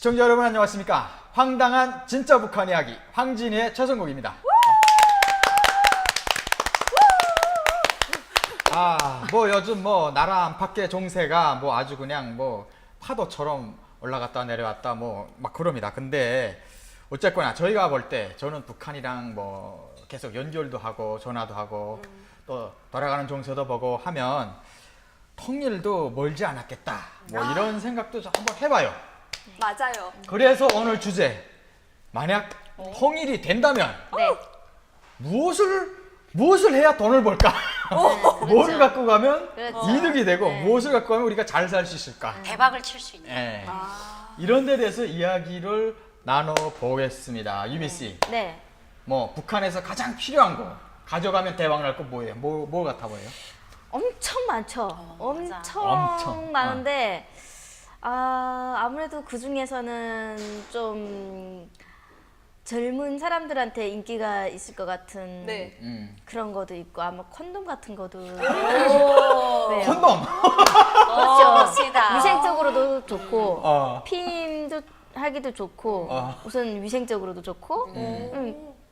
시청자 여러분 안녕하십니까? 황당한 진짜 북한 이야기 황진이의 최성국입니다. 뭐 요즘 뭐 나라 안팎의 종세가 뭐 아주 그냥 뭐 파도처럼 올라갔다 내려왔다 뭐 막 그럽니다. 근데 어쨌거나 저희가 볼 때 저는 북한이랑 뭐 계속 연결도 하고 전화도 하고 또 돌아가는 종세도 보고 하면 통일도 멀지 않았겠다 뭐 이런 생각도 좀 한번 해봐요. 맞아요. 그래서 오늘 주제, 만약 통일이 된다면 네. 무엇을 해야 돈을 벌까? 뭐를 갖고 가면 그렇죠. 이득이 되고 네. 무엇을 갖고 가면 우리가 잘 살 수 있을까? 대박을 칠 수 있는. 예. 이런 데 대해서 이야기를 나눠보겠습니다. 유미 씨, 네. 뭐 북한에서 가장 필요한 거 가져가면 대박 날 거 뭐예요? 뭐 같아 보여요? 엄청 많죠. 맞아. 엄청 많은데 아무래도 그 중에서는 좀 젊은 사람들한테 인기가 있을 것 같은 네. 그런 것도 있고 아마 콘돔 같은 것도 오. 네. 콘돔! 그렇죠. 좋습니다. 위생적으로도 좋고 어. 하기도 좋고 어. 우선 위생적으로도 좋고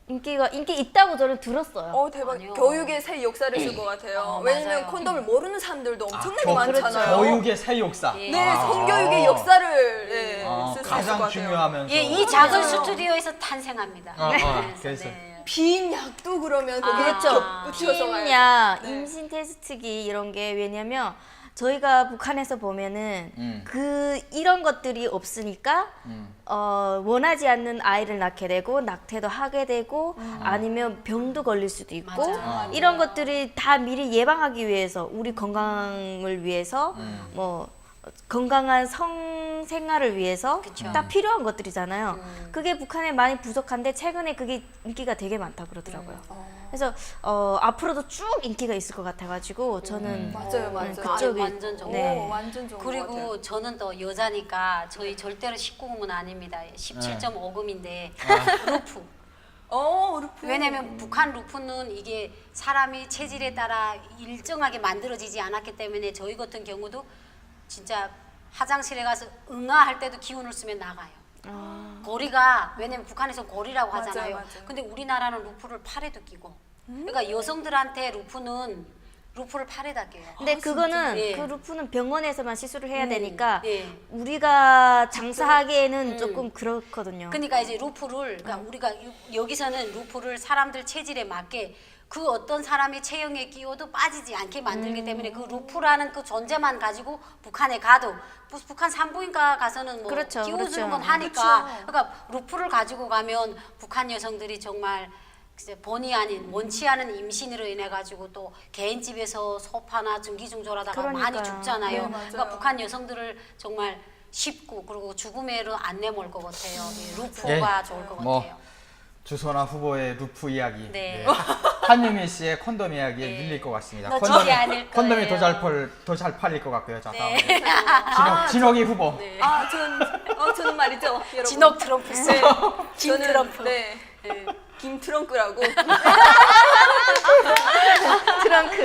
인기 있다고 저는 들었어요. 대박. 아니요. 교육의 새 역사를 쓸 것 같아요. 왜냐면 맞아요. 콘돔을 모르는 사람들도 엄청나게 교- 많잖아요. 교육의 새 역사. 예. 네, 아. 성교육의 역사를 쓸 수 있을 것 가장 같아요. 중요하면서 예, 이 작은 스튜디오에서 탄생합니다. 그래서 네. 빈 약도 그러면 거기에 그렇죠. 붙여서 가요. 피임약, 네. 임신 테스트기 이런 게 왜냐면 저희가 북한에서 보면은 이런 것들이 없으니까 원하지 않는 아이를 낳게 되고 낙태도 하게 되고 아니면 병도 걸릴 수도 있고 맞아. 이런 것들이 다 미리 예방하기 위해서 우리 건강을 위해서 뭐 건강한 성생활을 위해서 그쵸. 다 필요한 것들이잖아요. 그게 북한에 많이 부족한데 최근에 그게 인기가 되게 많다 그러더라고요. 그래서 앞으로도 쭉 인기가 있을 것 같아가지고 저는 맞아요. 그쪽이 완전 좋은 네. 완전 좋은 것 같아요. 그리고 저는 또 여자니까 저희 절대로 19금은 아닙니다. 17.5금인데 루프. 루프. 왜냐면 북한 루프는 이게 사람이 체질에 따라 일정하게 만들어지지 않았기 때문에 저희 같은 경우도 진짜 화장실에 가서 응아할 때도 기운을 쓰면 나가요. 고리가 왜냐면 북한에서 고리라고 맞아요, 하잖아요. 맞아요. 근데 우리나라는 루프를 팔에도 끼고. 그러니까 여성들한테 루프를 팔에다 껴요. 근데 그거는 예. 그 루프는 병원에서만 시술을 해야 되니까 예. 우리가 장사하기에는 조금 그렇거든요. 그러니까 이제 루프를 그러니까 우리가 여기서는 루프를 사람들 체질에 맞게 그 어떤 사람의 체형에 끼워도 빠지지 않게 만들기 때문에 그 루프라는 그 존재만 가지고 북한에 가도 북한 산부인과 가서는 뭐 그렇죠, 끼워주는 그렇죠. 건 하니까 그러니까 루프를 가지고 가면 북한 여성들이 정말 글쎄 본의 아닌 원치 않은 임신으로 인해 가지고 또 개인 집에서 소파나 증기증조라다가 그러니까요. 많이 죽잖아요. 네, 맞아요. 그러니까 북한 여성들을 정말 쉽고 그리고 죽음에로 안 내몰 것 같아요. 이 루프가 좋을 것 뭐 같아요. 주소나 후보의 루프 이야기, 네. 한유미 씨의 콘돔 이야기에 네. 밀릴 것 같습니다. 놓치지 않을 콘돔이 거예요. 더 잘 팔릴 것 같고요. 자, 네. 다음 진옥이 후보. 네. 저는 말이죠, 여러분. 진옥 트럼프스. 네. 김 저는, 트럼프. 네. 김 트렁크라고. 트렁크.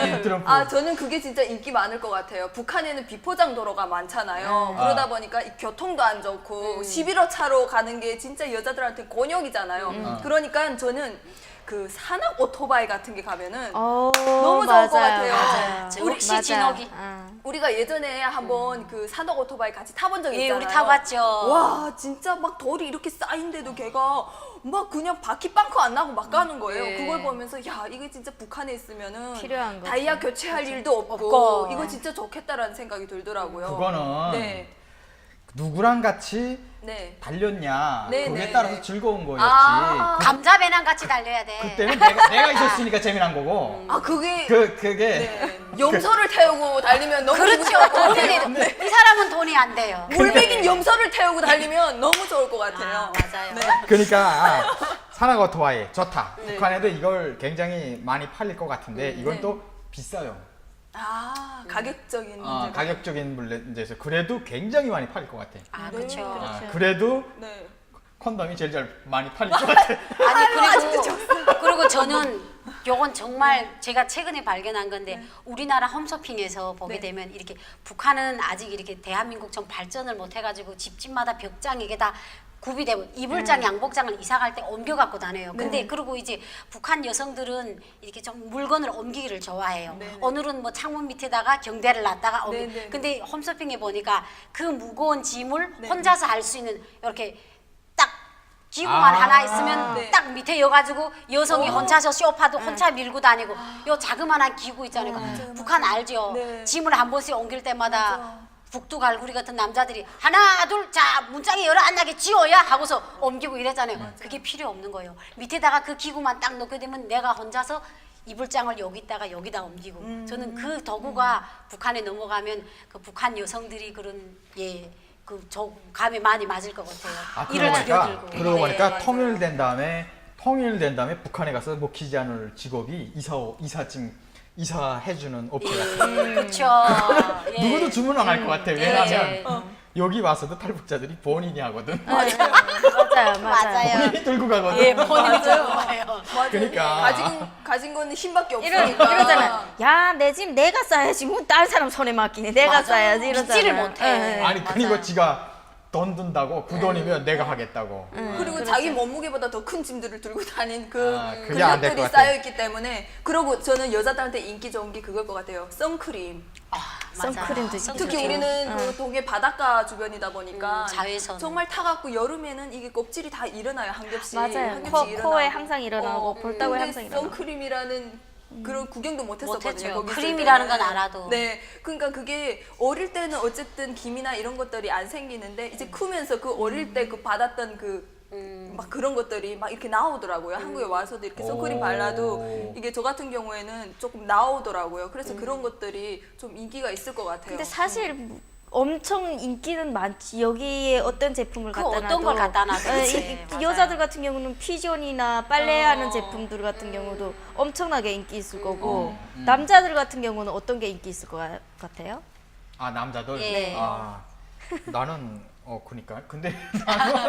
김 트럼프. 저는 그게 진짜 인기 많을 것 같아요. 북한에는 비포장 도로가 많잖아요. 그러다 보니까 이 교통도 안 좋고 11호 차로 가는 게 진짜 여자들한테 곤욕이잖아요. 그러니까 저는 그 산악 오토바이 같은 게 가면은 너무 좋을 것 같아요. 맞아요. 저 역시 진옥이. 우리가 예전에 한번 그 산악 오토바이 같이 타본 적이 예, 있잖아요. 우리 타봤죠. 와, 진짜 막 돌이 이렇게 쌓인데도 걔가 막 그냥 바퀴 빵커 안 나고 막 가는 거예요. 네. 그걸 보면서 야, 이게 진짜 북한에 있으면은 필요한 거죠. 다이아 교체할 일도 없고, 없고. 이거 진짜 좋겠다라는 생각이 들더라고요. 그거는 네. 누구랑 같이 네. 달렸냐 네, 그에 네, 따라서 네. 즐거운 거였지. 감자 배낭 같이 달려야 돼. 그때는 내가 있었으니까 재미난 거고. 그게 그게 네. 염소를 태우고 달리면 너무 그렇죠. 좋을 것 돈이 같아요. 돼. 이 사람은 돈이 안 돼요. 물백인 염소를 태우고 달리면 너무 좋을 것 같아요. 맞아요. 네. 그러니까 산악 오토바이 좋다. 북한에도 이걸 굉장히 많이 팔릴 것 같은데 이건 네. 또 비싸요. 가격적인 문제가. 가격적인 문제에서 그래도 굉장히 많이 팔릴 것 같아. 그렇죠. 그래도 네. 콘돔이 제일 잘 많이 팔릴 것 같아. 아니 그리고 저는 요건 정말 제가 최근에 발견한 건데 우리나라 홈쇼핑에서 보게 네. 되면 이렇게 북한은 아직 이렇게 대한민국처럼 발전을 못 해가지고 집집마다 벽장 이게 다 구비되고 이불장, 양복장을 이사 갈 때 옮겨 갖고 다녀요. 근데 네. 그리고 이제 북한 여성들은 이렇게 좀 물건을 옮기기를 좋아해요. 네. 오늘은 뭐 창문 밑에다가 경대를 놨다가 옮기. 네. 근데 홈쇼핑에 보니까 그 무거운 짐을 네. 혼자서 할 수 있는 이렇게 딱 기구만 아. 하나 있으면 네. 딱 밑에 여가지고 여성이 혼자서 쇼파도 혼자 밀고 다니고 요 자그마한 기구 있잖아요. 맞아요, 북한 알죠? 네. 짐을 한 번씩 옮길 때마다 맞아. 북두갈구리 같은 남자들이 하나 둘 자 문짝이 열어 안 나게 지어야 하고서 옮기고 이랬잖아요. 그게 필요 없는 거예요. 밑에다가 그 기구만 딱 놓게 되면 내가 혼자서 이불장을 여기다가 여기다 옮기고 저는 그 도구가 북한에 넘어가면 그 북한 여성들이 그런 그 감에 많이 맞을 것 같아요. 아, 이를 줄여들고. 그러고 보니까 맞아요. 통일된 다음에 북한에 가서 먹히지 않을 직업이 이사해주는 업체가 그렇죠. 예. 누구도 주문 안 할 것 같아. 왜냐하면 예. 여기 와서도 탈북자들이 본인이 하거든. 맞아요. 맞아요. 본인이 들고 가거든. 예, 본인이 맞아요. 좋아요. 맞아요. 그러니까. 가진 거는 힘밖에 없으니까. 이러잖아. 야, 내 집 내가 싸야지. 뭐 다른 사람 손에 맡기네. 내가 맞아. 싸야지. 이러잖아. 믿지를 못해. 예, 예. 아니 그리고 맞아요. 지가 돈 든다고 그 돈이면 내가 하겠다고. 그리고 자기 몸무게보다 더 큰 짐들을 들고 다닌 그 아, 그게 안될것 근육들이 같아. 쌓여있기 때문에. 그리고 저는 여자들한테 인기 좋은 게 그걸 것 같아요. 선크림. 선크림도 진짜 특히 그렇죠. 우리는 그 동해 바닷가 주변이다 보니까 자외선. 정말 타갖고 여름에는 이게 껍질이 다 일어나요. 한 겹씩. 한 맞아요. 겹씩 일어나고. 코에 항상 일어나고 볼따구에 근데 항상 일어나고. 선크림이라는 그런 구경도 못했었거든요. 못했죠. 거기 있을 크림이라는 때는. 건 알아도. 네, 그러니까 그게 어릴 때는 어쨌든 김이나 이런 것들이 안 생기는데 이제 크면서 그 어릴 때 그 받았던 그 막 그런 것들이 막 이렇게 나오더라고요. 한국에 와서도 이렇게 선크림 오. 발라도 이게 저 같은 경우에는 조금 나오더라고요. 그래서 그런 것들이 좀 인기가 있을 것 같아요. 근데 사실 엄청 인기는 많지. 여기에 어떤 제품을 그 갖다 어떤 놔도 걸 갖다 놔도 예, 그치. 맞아요. 여자들 같은 경우는 피존이나 빨래하는 제품들 같은 경우도 엄청나게 인기 있을 거고 남자들 같은 경우는 어떤 게 인기 있을 것 같아요? 아 남자들. 예. 아 나는 그니까 근데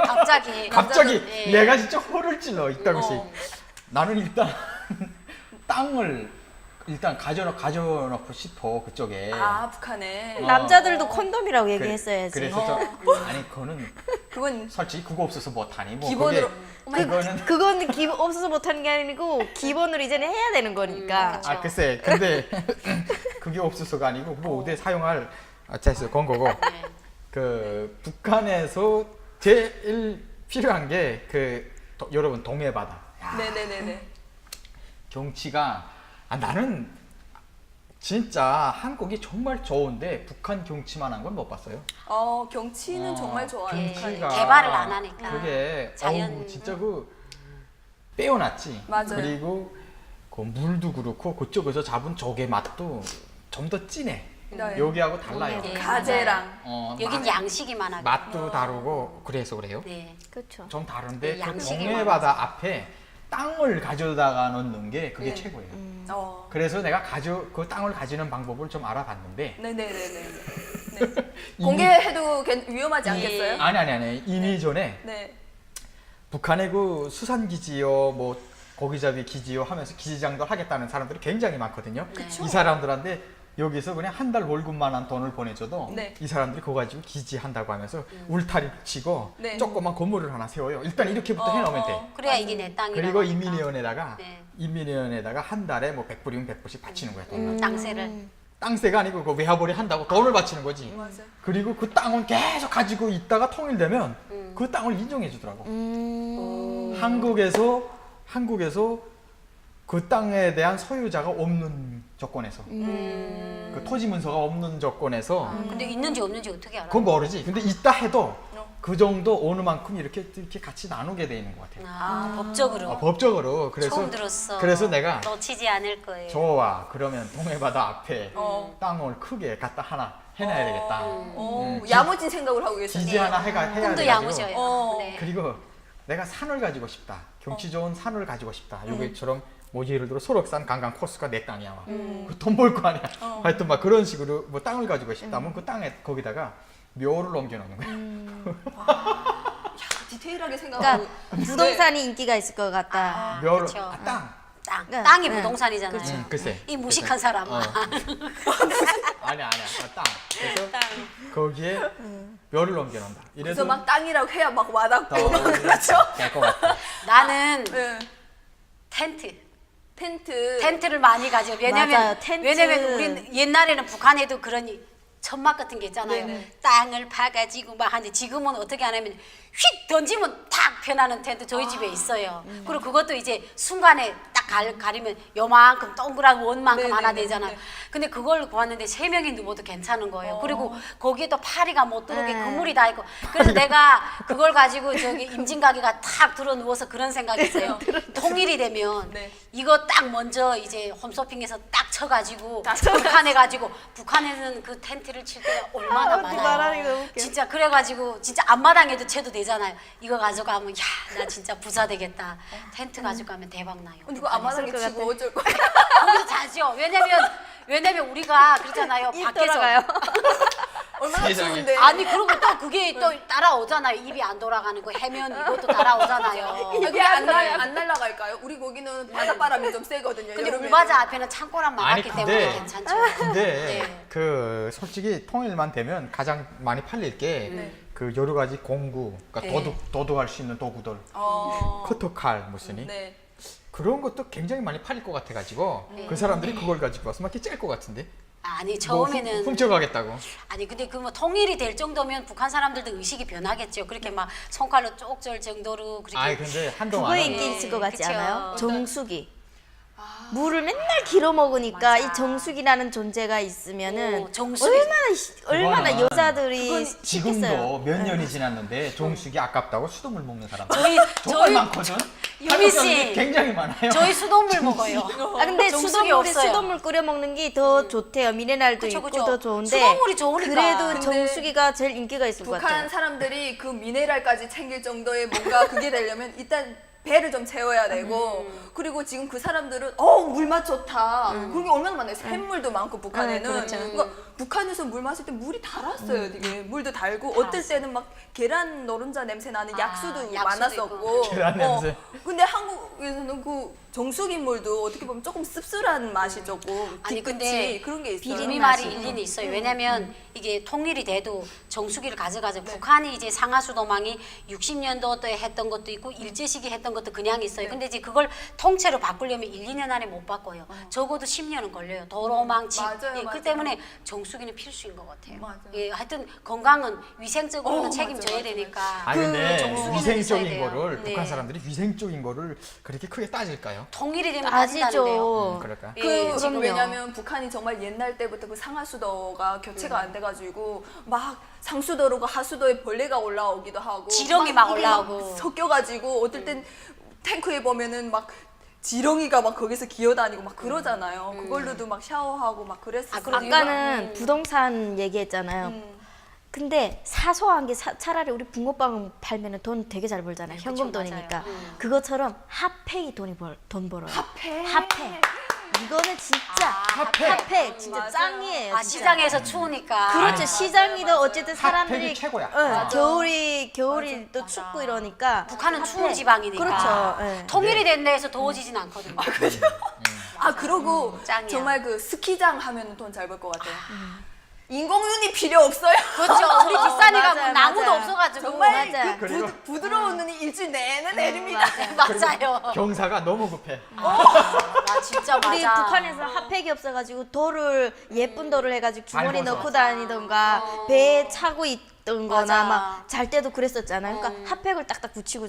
갑자기 갑자기 내가 진짜 호를 찔러 이따구씩. 나는 일단 땅을 일단 가져놓고 싶어 그쪽에. 아, 북한에. 남자들도 콘돔이라고 얘기했어야지. 그래서 아니 그거는 그건 솔직히 그거 없어서 못하니 뭐 기본으로- 그거는 그건 없어서 못하는 게 아니고 기본으로 이제는 해야 되는 거니까. 아 글쎄 근데 그게 없어서가 아니고 뭐 어디 사용할 자있어 건 거고 그 북한에서 제일 필요한 게 여러분 동해 바다. 네네네네. 경치가 나는 진짜 한국이 정말 좋은데 북한 경치만한 건 못 봤어요. 경치는 정말 좋아요. 경치가 개발을 안 하니까. 그게 자연. 진짜 빼어났지. 맞아요. 그리고 그 물도 그렇고 그쪽에서 잡은 조개 맛도 좀 더 진해. 네. 여기하고 달라요. 네. 가재랑. 여긴 양식이 많아. 맛도 다르고 그래서 그래요. 네. 그렇죠. 좀 다른데 네, 그 양식이 동해바다 앞에 땅을 가져다가 넣는 게 그게 네. 최고예요. 어. 그래서 내가 그 땅을 가지는 방법을 좀 알아봤는데 네네네네. 네. 공개해도 위험하지 않겠어요? 아니 이미 전에 네. 북한의 그 수산기지요 뭐 고기잡이 기지요 하면서 기지장도 하겠다는 사람들이 굉장히 많거든요. 그쵸. 이 사람들한테 여기서 그냥 한 달 월급만한 돈을 보내줘도 네. 이 사람들이 그거 가지고 기지한다고 하면서 울타리 치고 네. 조그만 건물을 하나 세워요. 일단 이렇게부터 해놓으면 돼. 그래야 이게 내 땅이라고. 그리고 하니까. 인민위원회에다가 네. 인민위원회에다가 한 달에 뭐 100불이면 100불씩 바치는 거야. 돈. 땅세를. 땅세가 아니고 그 외화벌이 한다고 돈을 바치는 거지. 맞아요. 그리고 그 땅은 계속 가지고 있다가 통일되면 그 땅을 인정해 주더라고. 한국에서 그 땅에 대한 소유자가 없는 조건에서 그 토지 문서가 없는 조건에서 근데 있는지 없는지 어떻게 알아? 그건 모르지. 근데 있다 해도 그 정도 어느 만큼 이렇게 같이 나누게 돼 있는 것 같아요. 법적으로. 법적으로. 그래서 처음 들었어. 그래서 내가 놓치지 않을 거예요. 좋아. 그러면 동해바다 앞에 땅을 크게 갖다 하나 해놔야 되겠다. 야무진 생각을 하고 계세요. 기지 하나 해야 꿈도 돼가지고. 야무져요. 네. 그리고 내가 산을 가지고 싶다. 경치 좋은 산을 가지고 싶다. 여기처럼 뭐 예를 들어 소록산 강강 코스가 내 땅이야. 그 돈 벌 거 아니야. 하여튼 막 그런 식으로 뭐 땅을 가지고 싶다면 그 땅에 거기다가 묘를 옮겨 놓는 거야. 디테일하게 생각하고. 그러니까 부동산이 인기가 있을 것 같다. 묘를 그쵸. 땅. 땅이 네. 부동산이잖아요. 그렇죠. 글쎄. 이 무식한 사람. 아니야. 땅. 그래서 거기에 뼈를 넘겨놓는다. 그래서 막 땅이라고 해야 막 와닿고 그렇죠. 될것 같아. 나는 네. 텐트를 많이 가져. 왜냐면 맞아요, 텐트. 왜냐면 우리 옛날에는 북한에도 그런 천막 같은 게 있잖아요. 네네. 땅을 파가지고 막 하는데 지금은 어떻게 하냐면 휙 던지면 탁 펴나는 텐트 저희 집에 있어요. 그리고 그것도 이제 순간에 딱 가리면 요만큼 동그란 원만큼 네네네. 하나 되잖아요. 근데 그걸 구했는데 3명이 누워도 괜찮은 거예요. 그리고 거기에 또 파리가 못 들어오게 네. 그물이 다 있고. 그래서 내가 그걸 가지고 저기 임진각이가 탁 들어 누워서 그런 생각했어요. 통일이 되면 네. 이거 딱 먼저 이제 홈쇼핑에서 딱 쳐가지고 북한에 가지고 북한에는 그 텐트를 칠 때가 얼마나 어떻게 말하는 게 너무 많아요. 웃겨. 진짜 그래가지고 진짜 앞마당에도 쳐도 되잖아요. 이거 가져가면 야 나 진짜 부자 되겠다. 텐트 가져가면 대박 나요. 근데 그 앞마당에 있을 것 치고 어쩔 거야. 거기서 자죠. 왜냐면 우리가 그러잖아요. 입 밖에서 돌아가요. 얼마나 세상에. 추운데. 아니 그리고 또 그게 또 따라오잖아요. 입이 안 돌아가는 거 해면 이것도 따라오잖아요. 이게 안 날아갈까요? 우리 거기는 바닷바람이 좀 세거든요. 근데 여름에는. 울바자 앞에는 창고랑 아니, 막았기 근데- 때문에 괜찮죠. 근데 네. 그 솔직히 통일만 되면 가장 많이 팔릴 게 그 여러 가지 공구, 그러니까 네. 도둑할 수 있는 도구들, 커터칼 무슨이 네. 그런 것도 굉장히 많이 팔릴 것 같아가지고 그 사람들이 그걸 가지고 와서 막 이렇게 짤 것 같은데. 아니 뭐 처음에는 훔쳐가겠다고. 아니 근데 그 뭐 통일이 될 정도면 북한 사람들도 의식이 변하겠죠. 그렇게 막 손칼로 쪽절 정도로 그렇게. 아니 근데 그거 한동안은 인기 있을 것 같지 그쵸. 않아요? 정수기. 물을 맨날 길어 먹으니까 맞아. 이 정수기라는 존재가 있으면은 오, 정수기. 얼마나 그거는 여자들이 지금도 싫겠어요. 몇 년이 지났는데 정수기 아깝다고 수돗물 먹는 사람 저희 정말 저희 많거든. 유미 한국 씨. 사람들이 굉장히 많아요. 저희 수돗물 먹어요. 아 근데 정수기 수돗물이 없어요. 수돗물 끓여 먹는 게 더 좋대요. 미네랄도 그쵸, 있고 그쵸. 더 좋은데 수돗물이 좋으니까. 그래도 근데 정수기가 제일 인기가 있을 것 북한 같아요. 사람들이 그 미네랄까지 챙길 정도의 뭔가 그게 되려면 일단 배를 좀 채워야 되고 그리고 지금 그 사람들은 물맛 좋다 그런 게 얼마나 많아요. 샘물도 많고 북한에는 그렇죠. 그러니까 북한에서 물 마실 때 물이 달았어요. 되게 물도 달고 어떨 때는 막 계란 노른자 냄새 나는 약수도 약수도 많았었고 계란 냄새. 근데 한국에서는 그 정수기 물도 어떻게 보면 조금 씁쓸한 맛이 조금 아니 뒤끝이 근데 그런 게 있어요. 비리미 말이 일리는 있어요. 왜냐면 이게 통일이 돼도 정수기를 가져가죠. 북한이 이제 상하수도망이 60년도에 했던 것도 있고 일제시기 했던 것도 그냥 있어요. 근데 이제 그걸 통째로 바꾸려면 1, 2년 안에 못 바꿔요. 적어도 10년은 걸려요. 도로망, 집. 맞아요, 예, 맞아요. 그 때문에 정수기는 필수인 것 같아요. 맞아요. 예, 하여튼 건강은 위생적으로는 맞아, 책임져야 맞아, 되니까. 아니 근데 정수기는 위생적인 있어야 돼요. 거를 네. 북한 사람들이 위생적인 거를 그렇게 크게 따질까요? 통일이 되면 따진다는데요. 아시죠? 그럴까? 그 그럼요. 왜냐면 북한이 정말 옛날 때부터 그 상하수도가 교체가 안 돼가지고 막 상수도로 하수도에 벌레가 올라오기도 하고 지렁이 막 입이 올라오고. 섞여가지고 어떨 땐 탱크에 보면은 막 지렁이가 막 거기서 기어다니고 막 그러잖아요. 그걸로도 막 샤워하고 막 그랬어요. 아까는 부동산 얘기했잖아요. 근데 사소한 게 차라리 우리 붕어빵 팔면은 돈 되게 잘 벌잖아요. 현금 그쵸, 돈이니까. 맞아요. 그것처럼 핫팩이 돈 벌어요. 핫팩? 핫팩. 이거는 진짜 핫팩. 핫팩 진짜 맞아요. 짱이에요. 아 진짜. 시장에서 추우니까. 그렇죠. 시장이든 어쨌든 핫팩이 사람들이 최고야. 겨울이 또 맞아. 춥고 이러니까 북한은 핫팩. 추운 지방이니까. 그렇죠. 예. 통일이 된 데에서 더워지진 않거든요. 그러고 짱이야. 정말 그 스키장 하면 돈 잘 벌 것 같아요. 인공눈이 필요 없어요. 그렇죠. 우리 뒷산이가 맞아요, 나무도 맞아요. 없어가지고. 정말 맞아요. 그 그리고- 부드러운 눈이 일주일 내내 내립니다. 맞아요. 경사가 너무 급해. 아 진짜 맞아. 우리 북한에서 핫팩이 없어가지고 돌을 예쁜 돌을 해가지고 주머니 밟아서. 넣고 다니던가 배에 차고 있던 거나 맞아. 막 잘 때도 그랬었잖아요. 그러니까 핫팩을 딱딱 붙이고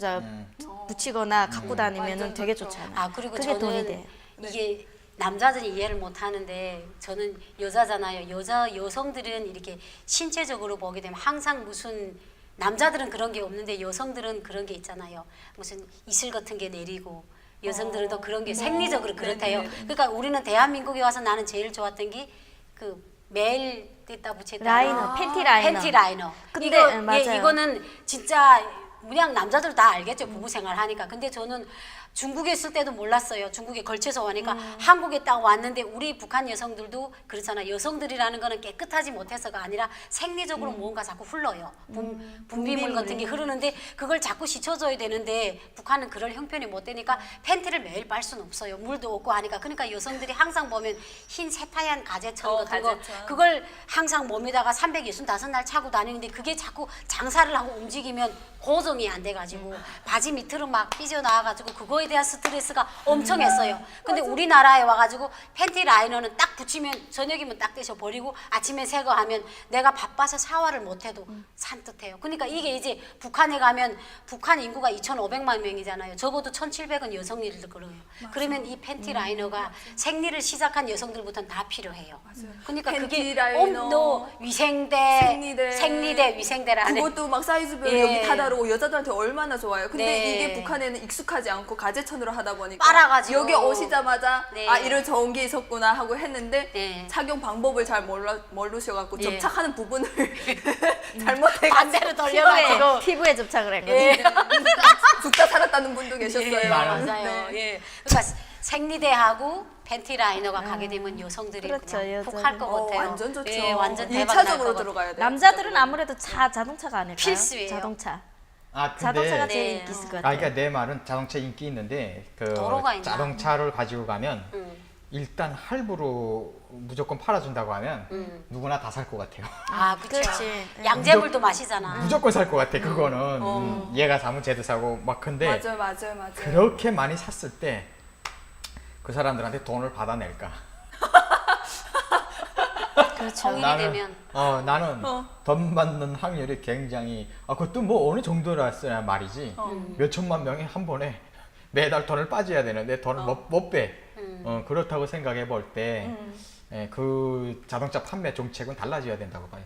붙이거나 갖고 다니면은 완전 되게 좋죠. 좋잖아요. 아 그리고 그게 돈이 돼. 이게 남자들이 이해를 못 하는데 저는 여자잖아요. 여성들은 이렇게 신체적으로 보게 되면 항상 무슨 남자들은 그런 게 없는데 여성들은 그런 게 있잖아요. 무슨 이슬 같은 게 내리고 여성들은 더 그런 게 생리적으로 그렇대요. 그러니까 우리는 대한민국에 와서 나는 제일 좋았던 게 그 매일 뗐다 붙였다 라이너, 팬티 라이너. 팬티 라이너. 근데, 이거 맞아요. 이거는 진짜 그냥 남자들 다 알겠죠. 부부 생활 하니까. 근데 저는 중국에 있을 때도 몰랐어요. 중국에 걸쳐서 오니까 한국에 딱 왔는데 우리 북한 여성들도 그렇잖아. 여성들이라는 거는 깨끗하지 못해서가 아니라 생리적으로 뭔가 자꾸 흘러요. 분비물 같은 게 흐르는데 그걸 자꾸 씻어줘야 되는데 북한은 그럴 형편이 못 되니까 팬티를 매일 빨 수는 없어요. 물도 없고 하니까. 그러니까 여성들이 항상 보면 흰 세타얀 가제천 같은 거 가제천. 그걸 항상 몸에다가 365날 차고 다니는데 그게 자꾸 장사를 하고 움직이면 고정이 안 돼가지고 바지 밑으로 막 삐져나와가지고 그거에 대한 스트레스가 엄청 했어요. 근데 우리나라에 와가지고 팬티 라이너는 딱 붙이면 저녁이면 딱 떼서 버리고 아침에 새거하면 내가 바빠서 샤워를 못해도 산뜻해요. 그러니까 이게 이제 북한에 가면 북한 인구가 2,500만 명이잖아요. 적어도 1,700은 여성일들 그래요. 그러면 이 팬티 라이너가 생리를 시작한 여성들부터는 다 필요해요. 그러니까 팬티 그게 라이너, 위생대, 생리대, 위생대라는 그것도 막 사이즈별로 예. 여기 다 다르고 여자들한테 얼마나 좋아요. 근데 네. 이게 북한에는 익숙하지 않고 가제천으로 하다 보니까 빨아가지고. 여기 오시자마자 네. 아 이런 좋은 게 있었구나 하고 했는데 네. 착용 방법을 잘 모르셔갖고 예. 접착하는 부분을 잘못해가지고 반대로 돌려가지고 피부에 접착을 했거든요. 죽다 살았다는 분도 계셨어요. 예, 맞아요. 네. 예. 그러니까 생리대하고 팬티 라이너가 가게 되면 여성들이 그렇죠, 그냥 여자는. 푹 할 것 같아요. 완전 좋죠. 예, 완전 대박 일차적으로 날것 들어가야 돼요. 남자들은 아무래도 자동차가 아닐까요? 필수예요. 자동차. 아 근데 자동차가 네. 제일 인기 있을 것 아 같아요. 그러니까 내 말은 자동차 인기 있는데 그 도로가 있나? 자동차를 가지고 가면 음. 일단 할부로 무조건 팔아준다고 하면 누구나 다 살 것 같아요. 아, 그렇죠. 그렇지. 양재물도 마시잖아. 무조건 살 것 같아 그거는. 얘가 사면 쟤도 사고 막 근데 맞아요. 그렇게 많이 샀을 때 그 사람들한테 돈을 받아낼까? 그렇죠. 성인이 되면 나는 돈 받는 확률이 굉장히 그것도 뭐 어느 정도라서야 말이지 몇 천만 명이 한 번에 매달 돈을 빠져야 되는데 돈을 못 빼. 그렇다고 생각해 볼 때 그 자동차 판매 정책은 달라져야 된다고 봐요.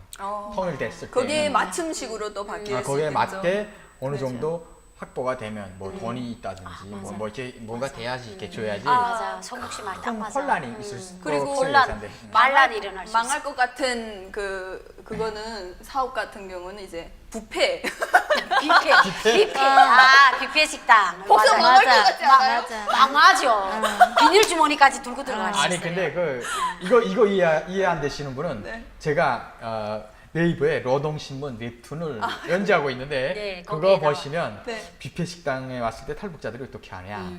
통일됐을 때. 거기에 맞춤식으로 또 바뀔 수 거기에 있겠죠. 맞게 어느 그렇죠. 정도 확보가 되면 뭐 돈이 있다든지 뭐 이렇게 뭔가 돼야지 이렇게 줘야지 맞아. 성국씨 말 딱 큰 맞아. 혼란이 있을 수 그리고 혼란, 말란이 일어날 수 있어. 망할 것 같은 그거는 사업 같은 경우는 이제 뷔페. 뷔페. 아, 뷔페 식당. 복선 맞아요. 망할 것 같지 않아요? 맞아. 망하죠. 비닐 주머니까지 들고 들어갈 수 아니 있어요. 근데 이거 이해 안 되시는 분은 네. 제가 네이버에 노동신문 웹툰을 연재하고 있는데 네, 그거 거기에 나와. 보시면 네. 뷔페 식당에 왔을 때 탈북자들이 어떻게 하냐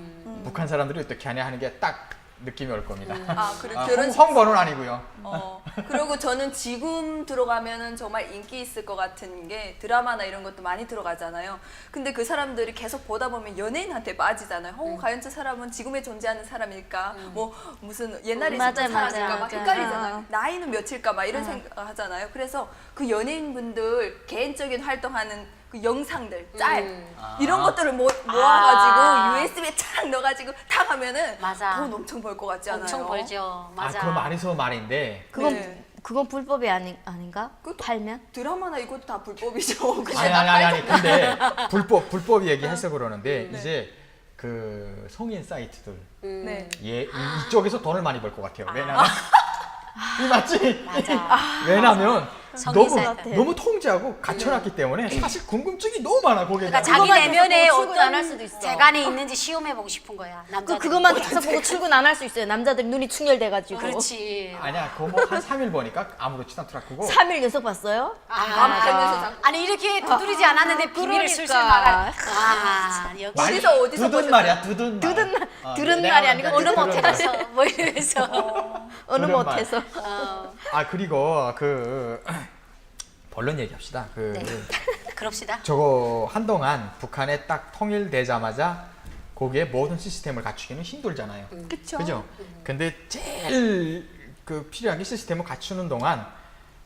북한 사람들이 어떻게 하냐 하는 게 딱 느낌이 올 겁니다. 그래 아, 결혼 홍보는 아니고요. 그리고 저는 지금 들어가면은 정말 인기 있을 것 같은 게 드라마나 이런 것도 많이 들어가잖아요. 근데 그 사람들이 계속 보다 보면 연예인한테 빠지잖아요. 과연 저 사람은 지금에 존재하는 사람일까? 뭐 무슨 옛날에 있었던 맞아요, 사람일까? 막 맞아요. 헷갈리잖아요. 나이는 몇일까? 막 이런 생각 하잖아요. 그래서 그 연예인분들 개인적인 활동하는 그 영상들, 짤 이런 것들을 모아가지고 USB에 착 넣어가지고 탁 하면은 맞아. 돈 엄청 벌 것 같지 않아요? 엄청 벌죠. 맞아. 그거 말이서 말인데 네. 그건 불법이 아닌가? 그것도- 팔면? 드라마나 이것도 다 불법이죠. 그냥 아니 근데 불법 얘기해서 그러는데 이제 그 성인 사이트들 네. 이쪽에서 돈을 많이 벌 것 같아요. 왜냐면 이 맞지? 맞아. 왜냐면 성인 사이트. 너무 통제하고 갖춰놨기 때문에 사실 궁금증이 너무 많아 거기에 그러니까 대한. 자기 그거만 내면에 계속 보고 출근 안 할 어떤 수도 있어. 재간이 있는지 시험해보고 싶은 거야. 남자들. 그것만 계속 보고 출근 안 할 수 있어요. 남자들 눈이 충혈돼가지고. 그렇지. 아니야 그거 뭐한 3일 보니까 아무렇지도 않더라 그거. 3일 연속 봤어요? 아니 이렇게 두드리지 않았는데 비밀을 그러니까. 술술 말할. 역시 어디서 두둔 말이야 두둔 말. 들은 내가 말이 아니고 그러니까 어느 들은 못해서. 말. 뭐 이러면서. 어느 그런 못해서. 그리고 본론 얘기합시다. 그럽시다. 저거 한동안 북한에 딱 통일되자마자 거기에 모든 시스템을 갖추기는 힘들잖아요. 그쵸. 그죠? 근데 제일 필요한 게 시스템을 갖추는 동안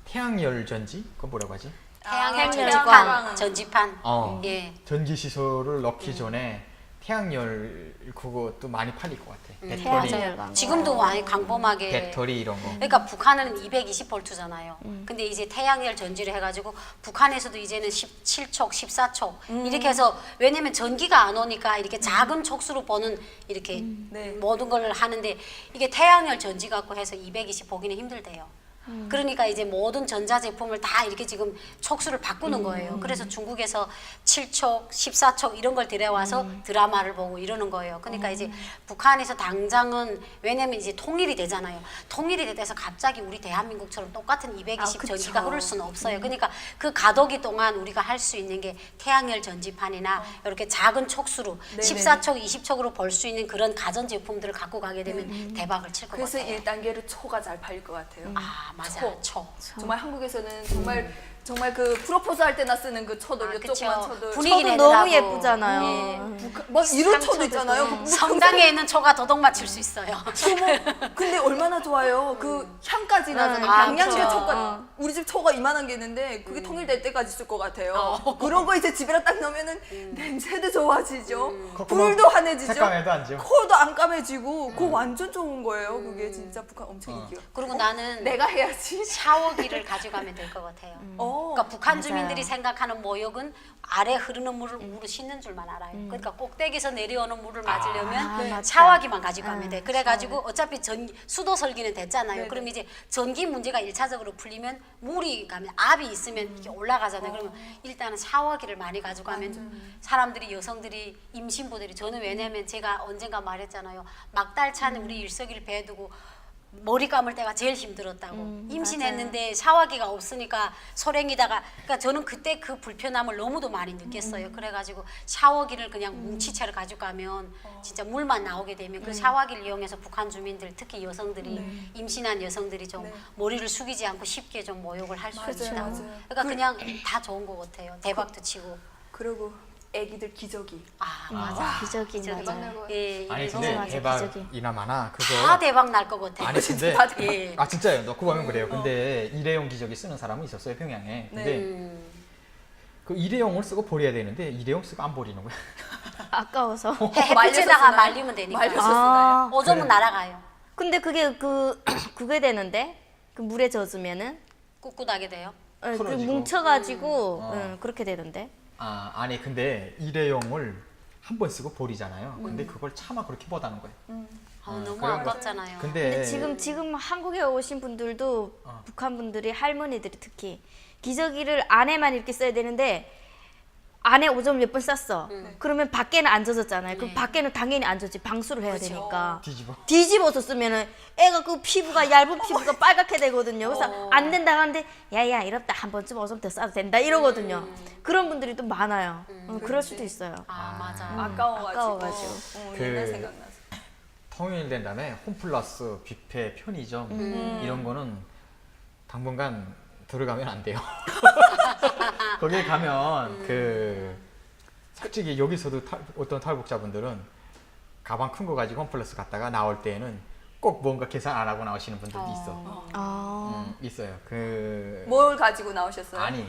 태양열 전지 그거 뭐라고 하지? 태양열 태양열 전지판. 예. 전기 시설을 넣기 전에 태양열 그것도 많이 팔릴 것 같아. 배터리, 태양열 광고. 지금도 많이 광범하게. 배터리 이런 거. 그러니까 북한은 220볼트잖아요. 근데 이제 태양열 전지를 해가지고 북한에서도 이제는 17촉, 14촉 이렇게 해서 왜냐면 전기가 안 오니까 이렇게 작은 촉수로 보는 이렇게 네. 모든 걸 하는데 이게 태양열 전지 갖고 해서 220 보기는 힘들대요. 그러니까 이제 모든 전자제품을 다 이렇게 지금 촉수를 바꾸는 거예요. 그래서 중국에서 7촉, 14촉 이런 걸 들여와서 드라마를 보고 이러는 거예요. 그러니까 이제 북한에서 당장은 왜냐면 이제 통일이 되잖아요. 통일이 돼서 갑자기 우리 대한민국처럼 똑같은 220 그쵸. 전기가 흐를 수는 없어요. 그러니까 그 가도기 동안 우리가 할 수 있는 게 태양열 전지판이나 이렇게 작은 촉수로 네네. 14촉, 20촉으로 벌 수 있는 그런 가전 제품들을 갖고 가게 되면 대박을 칠 것 그래서 같아요. 1단계로 초가 잘 팔릴 것 같아요. 아 맞아요. 초. 정말 한국에서는 정말 그 프로포즈 할 때나 쓰는 그 초들, 아, 그쵸. 조그만 초들. 분위기 저도 너무 내느라고. 예쁘잖아요. 예. 막 이런 초도 상처도 있잖아요. 좀. 성당에 있는 초가 도둑 맞힐 수 있어요. 근데 얼마나 좋아요. 그 향까지 나잖아요. 아, 양양제 그쵸. 초가 우리 집 초가 이만한 게 있는데 그게 통일될 때까지 있을 것 같아요. 그런 거 이제 집에다 딱 넣으면은 냄새도 좋아지죠. 불도 환해지죠. 색감에도 안 지워. 코도 안 까매지고 그거 완전 좋은 거예요. 그게 진짜 북한 엄청 인기가. 그리고 나는 내가 해야지. 샤워기를 가져가면 될 것 같아요. 그러니까 북한 맞아요. 주민들이 생각하는 모욕은 아래 흐르는 물을 씻는 줄만 알아요. 그러니까 꼭대기에서 내려오는 물을 맞으려면 맞다. 샤워기만 가지고 가면 돼. 그래가지고 어차피 수도 설기는 됐잖아요. 네네. 그럼 이제 전기 문제가 1차적으로 풀리면 물이 가면 압이 있으면 이렇게 올라가잖아요. 그러면 일단은 샤워기를 많이 가져가면 사람들이 여성들이 임신부들이 저는 왜냐면 제가 언젠가 말했잖아요. 막달찬 우리 일석이를 배두고 머리 감을 때가 제일 힘들었다고. 임신했는데 샤워기가 없으니까 소랭이다가 그러니까 저는 그때 그 불편함을 너무도 많이 느꼈어요. 그래가지고 샤워기를 그냥 뭉치채를 가져가면 진짜 물만 나오게 되면 그 샤워기를 이용해서 북한 주민들 특히 여성들이 임신한 여성들이 좀 머리를 숙이지 않고 쉽게 좀 모욕을 할 수 맞아요, 있다고. 맞아요. 그러니까 그냥 다 좋은 것 같아요. 대박도 치고. 그리고 애기들 기저귀. 아 맞아. 기저귀 기저귀. 맞아. 맞는 거예요. 예, 아니 이래서 근데 맞아, 대박이나 마나 그거 다 대박 날 것 같아요. 아니 근데 예. 아 진짜요. 넣고 보면 그래요. 근데 일회용 기저귀 쓰는 사람은 있었어요 평양에. 근데 그 일회용을 쓰고 버려야 되는데 일회용 쓰고 안 버리는 거야. 아까워서. 햇빛에다가 말리면 되니까. 말려줬나요? 오줌은 그래. 날아가요. 근데 그게 그게 되는데 그 물에 젖으면은 꿋꿋하게 돼요. 그 풀어지고. 뭉쳐가지고 그렇게 되던데. 아 아니 근데 일회용을 한 번 쓰고 버리잖아요. 근데 그걸 차마 그렇게 못하는 거예요. 너무 그런 거. 아깝잖아요. 근데 지금 한국에 오신 분들도 어. 북한 분들이 할머니들이 특히 기저귀를 안에만 이렇게 써야 되는데 안에 오줌 몇 번 쌌어. 그러면 밖에는 안 젖었잖아요. 그럼 네. 밖에는 당연히 안 젖지. 방수를 해야 그쵸. 되니까. 뒤집어. 뒤집어서 쓰면은 애가 그 피부가 얇은 피부가 빨갛게 되거든요. 그래서 안 된다 하는데 야야 이렇다 한 번쯤 오줌 더 싸도 된다 이러거든요. 그런 분들이 또 많아요. 그럴 수도 있어요. 아 맞아. 아까워가지고. 아까워가지고. 옛날 그- 생각나서. 통일된 다음에 홈플러스, 뷔페, 편의점 이런 거는 당분간 들어가면 안 돼요. 거기에 가면 그 솔직히 여기서도 어떤 탈북자분들은 가방 큰 거 가지고 홈플러스 갔다가 나올 때에는 꼭 뭔가 계산 안 하고 나오시는 분들도 있어. 있어요. 그 뭘 가지고 나오셨어요? 아니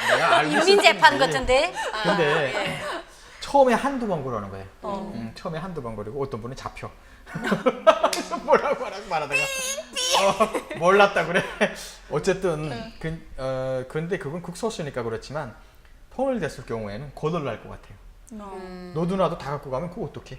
내가 알고 유민 재판 있었는지. 같은데. 근데 처음에 한두 번 그러는 거예요. 처음에 한두 번 그리고 어떤 분은 잡혀. 그래서 뭐라고 말하다가 몰랐다 그래. 어쨌든 근데 그건 극소수니까 그렇지만 통일됐을 경우에는 거덜날 것 같아요. 너도 나도 다 갖고 가면 그거 어떡해?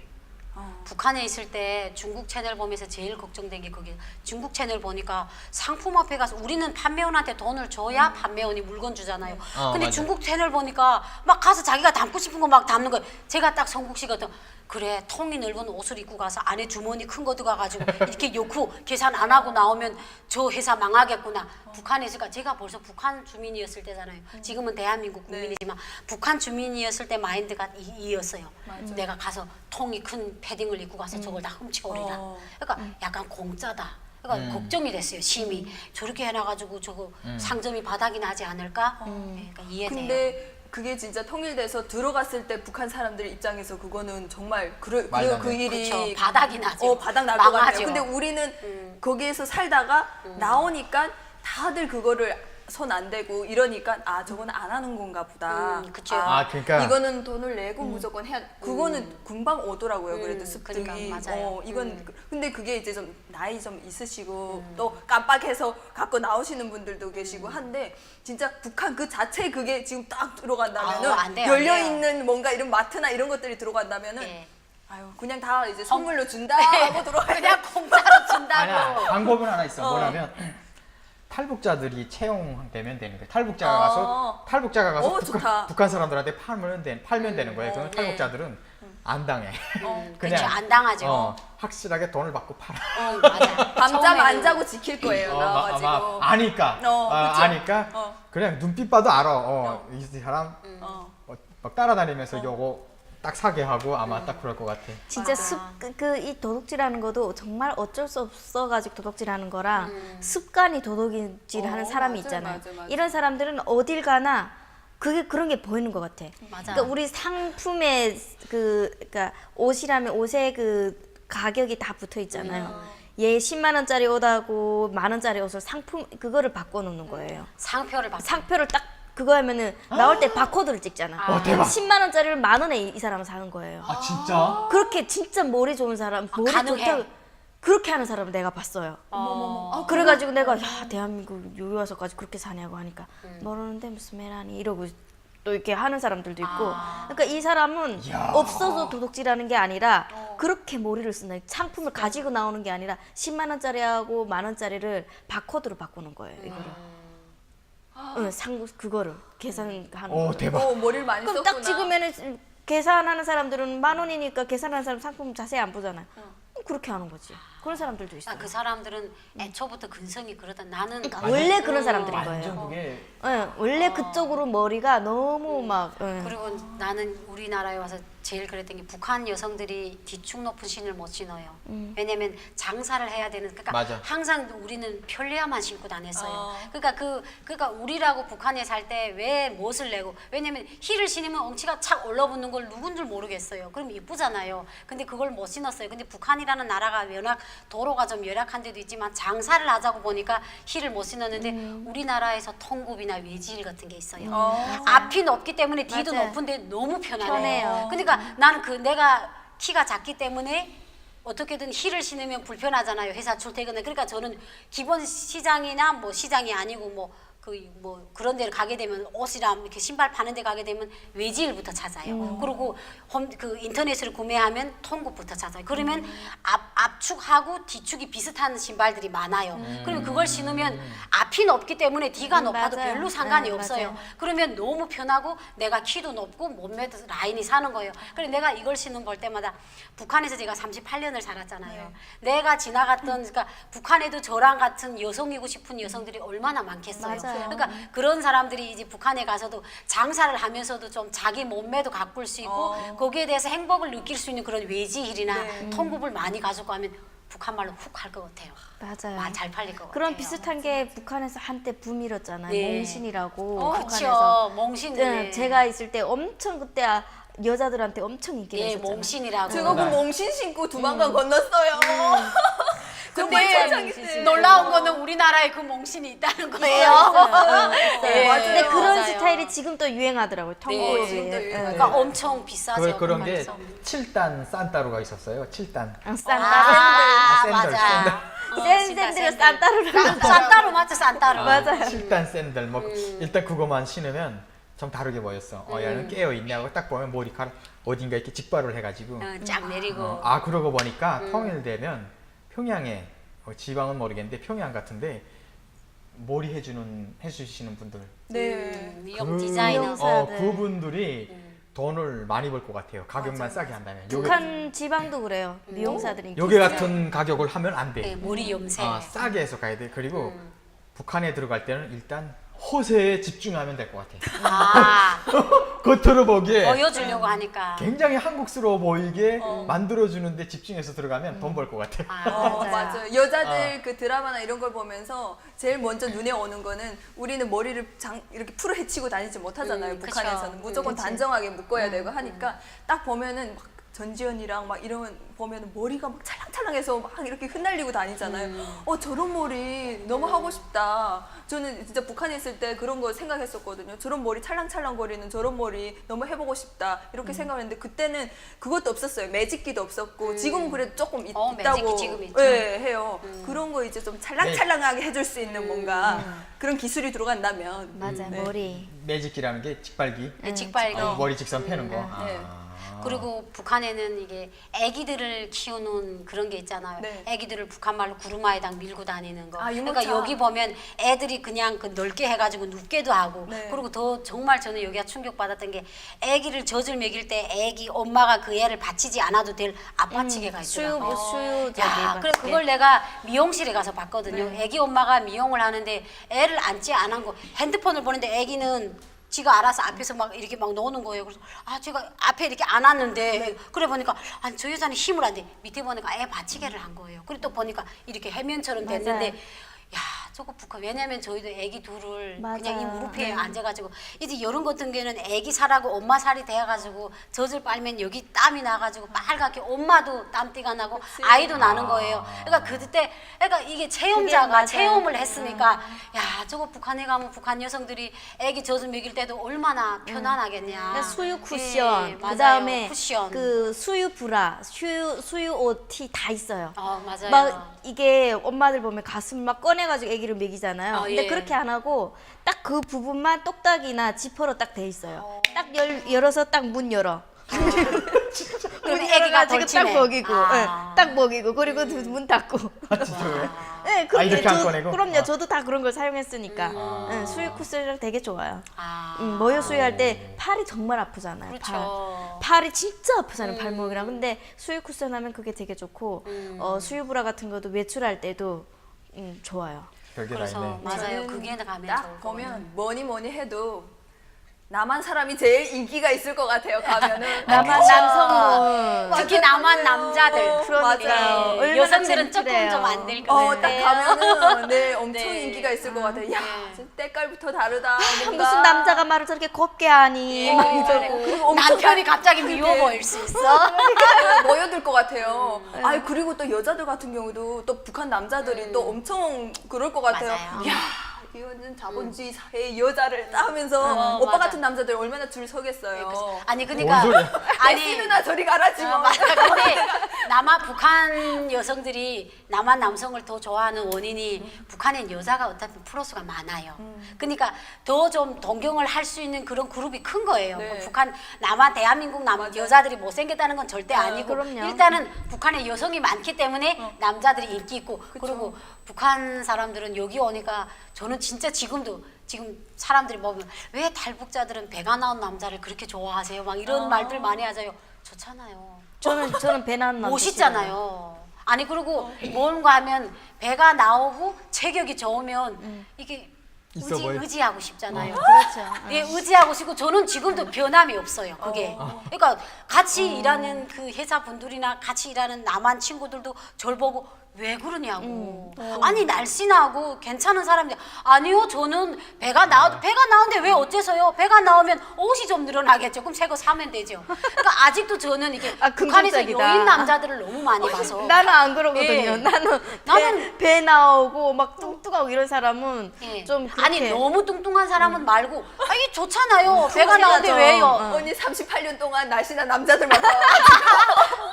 북한에 있을 때 중국 채널 보면서 제일 걱정된 게 그게 중국 채널 보니까 상품 앞에 가서 우리는 판매원한테 돈을 줘야 판매원이 물건 주잖아요. 근데 맞아요. 중국 채널 보니까 막 가서 자기가 담고 싶은 거 막 담는 거예요. 제가 딱 성국 씨 같은 그래 통이 넓은 옷을 입고 가서 안에 주머니 큰 거 들어가가지고 이렇게 넣고 계산 안 하고 나오면 저 회사 망하겠구나. 북한에 있으니까 제가 벌써 북한 주민이었을 때잖아요. 지금은 대한민국 국민이지만 북한 주민이었을 때 마인드가 이었어요. 내가 가서 통이 큰 패딩을 입고 가서 저걸 다 훔쳐오리라. 그러니까 약간 공짜다. 그러니까 걱정이 됐어요. 심히 저렇게 해놔가지고 저거 상점이 바닥이 나지 않을까? 그러니까 이해돼요. 근데 그게 진짜 통일돼서 들어갔을 때 북한 사람들 입장에서 그거는 정말 말도 안 그 돼. 일이 그렇죠. 바닥이 나죠. 바닥 날 것 같아요. 망하죠. 근데 우리는 거기에서 살다가 나오니까 다들 그거를 손 안 대고 이러니까 아 저거는 안 하는 건가 보다. 그쵸. 그러니까 이거는 돈을 내고 무조건 해야. 그거는 금방 오더라고요. 그래도 습득이. 그러니까 맞아요. 이건 근데 그게 이제 좀 나이 좀 있으시고 또 깜빡해서 갖고 나오시는 분들도 계시고 한데 진짜 북한 그 자체 그게 지금 딱 들어간다면은 안 돼요, 안 열려 돼요. 있는 뭔가 이런 마트나 이런 것들이 들어간다면은 네. 아유, 그냥 다 이제 선물로 준다 하고 들어와요. 그냥 공짜로 준다고. 아니야, 방법은 하나 있어. 뭐냐면 탈북자들이 채용되면 되는 거예요. 탈북자가 가서 오, 좋다. 북한 사람들한테 팔면 되는 거예요. 그러면 네. 탈북자들은 안 당해. 그렇죠. 안 당하죠. 확실하게 돈을 받고 팔아. 맞아. 밤잠 안 자고 지킬 거예요. 어, 나와가지고. 아니까. 그쵸? 아니까. 그냥 눈빛 봐도 알아. 이 사람 막 따라다니면서 요거 딱 사게 하고 아마 딱 그럴 것 같아. 진짜 이 도둑질하는 것도 정말 어쩔 수 없어가지고 도둑질하는 거랑 습관이 도둑질하는 사람이 맞아요, 있잖아요. 맞아요. 이런 사람들은 어딜 가나 그런 게 보이는 것 같아. 맞아. 그러니까 우리 상품에 그러니까 옷이라면 옷에 그 가격이 다 붙어 있잖아요. 얘 10만 원짜리 옷하고 만 원짜리 옷을 상품 그거를 바꿔놓는 거예요. 상표를 받고. 상표를 딱 그거 하면은 나올 때 바코드를 찍잖아. 대박. 10만 원짜리를 만 원에 이 사람은 사는 거예요. 아 진짜? 그렇게 진짜 머리 좋은 사람, 머리 가능해. 좋다고 그렇게 하는 사람을 내가 봤어요. 그래가지고 내가 야 대한민국 여기 와서까지 그렇게 사냐고 하니까 모르는데 무슨 매라니 이러고 또 이렇게 하는 사람들도 있고. 그러니까 이 사람은 이야. 없어서 도둑질하는 게 아니라 그렇게 머리를 쓴다. 상품을 가지고 나오는 게 아니라 10만 원짜리하고 만 원짜리를 바코드로 바꾸는 거예요. 이거를. 응, 그거를 계산하는 오 거. 대박. 머리를 많이 그럼 썼구나. 딱 찍으면은 계산하는 사람들은 만 원이니까 계산하는 사람 상품 자세히 안 보잖아요. 그렇게 하는 거지. 그런 사람들도 있어요. 그 사람들은 애초부터 근성이 그러다. 나는 그러니까 원래 그런 사람들인 완전 거예요. 그게 예, 원래 그쪽으로 머리가 너무 막 그리고 나는 우리나라에 와서 제일 그랬던 게 북한 여성들이 뒤축 높은 신을 못 신어요. 왜냐면 장사를 해야 되는 그러니까 맞아. 항상 우리는 편리화만 신고 다녔어요. 그러니까 우리라고 북한에 살 때 왜 못을 내고 왜냐면 힐을 신으면 엉치가 착 올라붙는 걸 누군 줄 모르겠어요. 그럼 이쁘잖아요. 근데 그걸 못 신었어요. 근데 북한이라는 나라가 워낙 도로가 좀 열악한 데도 있지만 장사를 하자고 보니까 힐을 못 신었는데 우리나라에서 통굽이나 외지힐 같은 게 있어요. 앞이 높기 때문에 뒤도 맞아요. 높은데 너무 편하네요. 편해요. 그러니까 나는 내가 키가 작기 때문에 어떻게든 힐을 신으면 불편하잖아요. 회사 출퇴근에. 그러니까 저는 기본 시장이나 뭐 시장이 아니고 뭐 그런 데를 가게 되면 옷이랑 이렇게 신발 파는 데 가게 되면 외지힐부터 찾아요. 그리고 인터넷으로 구매하면 통굽부터 찾아요. 그러면 앞축하고 뒤축이 비슷한 신발들이 많아요. 그러면 그걸 신으면 앞이 높기 때문에 뒤가 높아도 맞아요. 별로 상관이 네, 없어요. 맞아요. 그러면 너무 편하고 내가 키도 높고 몸매도 라인이 사는 거예요. 그래서 내가 이걸 신는 볼 때마다 북한에서 제가 38년을 살았잖아요. 내가 지나갔던 그러니까 북한에도 저랑 같은 여성이고 싶은 여성들이 얼마나 많겠어요. 맞아요. 그러니까 그런 사람들이 이제 북한에 가서도 장사를 하면서도 좀 자기 몸매도 가꿀 수 있고 거기에 대해서 행복을 느낄 수 있는 그런 외지힐이나 통굽을 많이 가지고 가면 북한말로 훅 할 것 같아요. 맞아요. 잘 팔릴 것 같아요. 그런 비슷한 게 북한에서 한때 붐이었잖아요. 네. 몽신이라고 그렇죠. 몽신. 네, 제가 있을 때 엄청 그때 여자들한테 엄청 인기가 예, 있었잖아요. 몽신이라고. 제가 그 몽신 신고 두만강 건넜어요. 근데 초창기 놀라운 거는 우리나라에 그 몽신이 있다는 거예요. 네. 맞아요. 근데 그런 맞아요. 스타일이 지금 또 유행하더라고요. 통보지. 지금도 유행하죠. 그러니까 엄청 비싸죠. 그런 게 북한에서. 7단 산타루가 있었어요. 7단. 산따로. 샌들, 맞아. 샌들을 산따로를 산따로 맞죠, 산따로. 맞아요. 7단 샌들. 뭐 일단 그거만 신으면 좀 다르게 보였어. 얘는 깨어 있냐고 딱 보면 머리카락 어딘가 이렇게 직발을 해가지고. 쫙 내리고. 그러고 보니까 통일되면 평양에 지방은 모르겠는데 평양 같은데 머리 해주시는 분들. 네. 미용 디자이너. 미용사들. 그분들이 돈을 많이 벌 것 같아요. 가격만 싸게 한다면. 북한 지방도 그래요. 미용사들이. 요게 같은 가격을 하면 안 돼. 네, 머리 염색. 싸게 해서 가야 돼. 그리고 북한에 들어갈 때는 일단 호세에 집중하면 될 것 같아. 겉으로 보기에 보여주려고 하니까. 굉장히 한국스러워 보이게 만들어주는데 집중해서 들어가면 돈 벌 것 같아. 맞아요. 여자들 그 드라마나 이런 걸 보면서 제일 먼저 눈에 오는 거는 우리는 머리를 이렇게 풀어 헤치고 다니지 못하잖아요. 그쵸. 북한에서는 무조건 단정하게 묶어야 되고 하니까 딱 보면은 막 전지현이랑 막 이런 보면은 머리가 막 찰랑찰랑해서 막 이렇게 흩날리고 다니잖아요. 저런 머리 너무 하고 싶다. 저는 진짜 북한에 있을 때 그런 거 생각했었거든요. 저런 머리 찰랑찰랑거리는 저런 머리 너무 해보고 싶다. 이렇게 생각했는데 그때는 그것도 없었어요. 매직기도 없었고 지금은 그래도 조금 있다고 매직기 지금 있죠. 네, 해요. 그런 거 이제 좀 찰랑찰랑하게 해줄 수 있는 뭔가 그런 기술이 들어간다면 맞아요. 네. 머리. 매직기라는 게 직발기. 직발기. 머리 직선 패는 거. 네. 그리고 북한에는 이게 애기들을 키우는 그런 게 있잖아요. 네. 애기들을 북한 말로 구루마에당 밀고 다니는 거. 아, 그러니까 유모차. 여기 보면 애들이 그냥 그 넓게 해가지고 눕게도 하고. 네. 그리고 더 정말 저는 여기가 충격받았던 게 애기를 젖을 먹일 때 애기 엄마가 그 애를 받치지 않아도 될 앞받치개가 있더라고요. 수유 야, 그래 그걸 내가 미용실에 가서 봤거든요. 애기 엄마가 미용을 하는데 애를 앉지 않은 거 핸드폰을 보는데 애기는 지가 알아서 앞에서 막 이렇게 막 노는 거예요. 그래서 아 제가 앞에 이렇게 안았는데 그래 보니까 아니 저 여자는 힘을 안 돼. 밑에 보니까 애 받치개를 한 거예요. 그리고 또 보니까 이렇게 해면처럼 됐는데 야 저거 북한 왜냐면 저희도 애기 둘을 그냥 이 맞아요. 무릎에 앉아가지고 이제 이런 같은 경우는 애기 살하고 엄마 살이 돼가지고 젖을 빨면 여기 땀이 나가지고 빨갛게 엄마도 땀띠가 나고 아이도 나는 거예요. 그러니까 그때 그러니까 이게 체험자가 맞아요. 체험을 했으니까 야 저거 북한에 가면 북한 여성들이 애기 젖을 먹일 때도 얼마나 편안하겠냐. 그러니까 수유 쿠션, 예, 맞아요. 그다음에 쿠션. 그 수유 브라, 수유 옷, 티 다 있어요. 맞아요. 막 이게 엄마들 보면 가슴 막 꺼내가지고 아기를 먹이잖아요. 근데 예. 그렇게 안 하고 딱 그 부분만 똑딱이나 지퍼로 딱 돼 있어요. 딱 열어서 딱 문 열어. 그럼 문 애기가 열어가지고 덜치네. 딱 먹이고, 아. 딱 먹이고 그리고 문 닫고. 진짜요? 네, 아, 이렇게 안 꺼내고? 그럼요. 아. 저도 다 그런 걸 사용했으니까. 수유 쿠션이랑 되게 좋아요. 아. 모유 수유할 때 팔이 정말 아프잖아요. 그렇죠. 팔이 진짜 아프잖아요. 발목이랑. 근데 수유 쿠션 하면 그게 되게 좋고 수유 브라 같은 것도 외출할 때도 좋아요. 별게 다 그래서 있네. 맞아요. 저는 그게 가면 딱 좋을 것 보면 뭐니 해도 남한 사람이 제일 인기가 있을 것 같아요. 가면은 남한 그쵸? 남성분. 특히 남한 남자들. 그러니까요. 네. 얼마나 여성들은 조금 젠틀해요. 좀 안 될 거예요. 딱 가면은 네 엄청 네. 인기가 있을 것 같아요. 야, 네. 진짜 때깔부터 다르다. 뭔가. 무슨 남자가 말을 저렇게 곱게 하니. 막 이러고. 그리고 엄청 남편이 갑자기 미워 보일 수 있어. 모여들 것 같아요. 아이 그리고 또 여자들 같은 경우도 또 북한 남자들이 또 엄청 그럴 것 같아요. 맞아요. 야, 이거는 자본주의 사회의 여자를 따면서 오빠 맞아. 같은 남자들 얼마나 줄 서겠어요. 아니 그러니까 뭔 소리야? 아니 누나 저리 가라지 뭐. 맞아. 근데 북한 여성들이 남한 남성을 더 좋아하는 원인이 북한엔 여자가 어차피 프로수가 많아요. 그러니까 더 좀 동경을 할 수 있는 그런 그룹이 큰 거예요. 네. 뭐 북한 남한 대한민국 여자들이 못생겼다는 건 절대 아니고 그럼요. 일단은 북한에 여성이 많기 때문에 남자들이 인기 있고 그리고 북한 사람들은 여기 오니까 저는 진짜 지금도 지금 사람들이 보면 왜 탈북자들은 배가 나온 남자를 그렇게 좋아하세요? 막 이런 말들 많이 하잖아요. 좋잖아요. 저는 배 나온 남자 멋있잖아요. 아니 그리고 뭔가 하면 배가 나오고 체격이 좋으면 이게 있어 보여. 의지하고 싶잖아요. 그렇죠. 예, 의지하고 싶고 저는 지금도 변함이 없어요. 그게. 그러니까 같이 일하는 그 회사 분들이나 같이 일하는 남한 친구들도 저를 보고 왜 그러냐고. 아니 날씬하고 괜찮은 사람들 아니요 저는 배가 나오는데 왜 어째서요? 배가 나오면 옷이 좀 늘어나겠죠. 그럼 새 거 사면 되죠. 그러니까 아직도 저는 이게 북한에서 긍정적이다. 여인 남자들을 너무 많이 봐서. 나는 안 그러거든요. 예. 나는 배 나오고 막 뚱뚱하고 이런 사람은 예. 좀 그렇게 아니 너무 뚱뚱한 사람은 말고 이게 좋잖아요. 배가 나오는데 왜요? 언니 38년 동안 날씬한 남자들만 봐.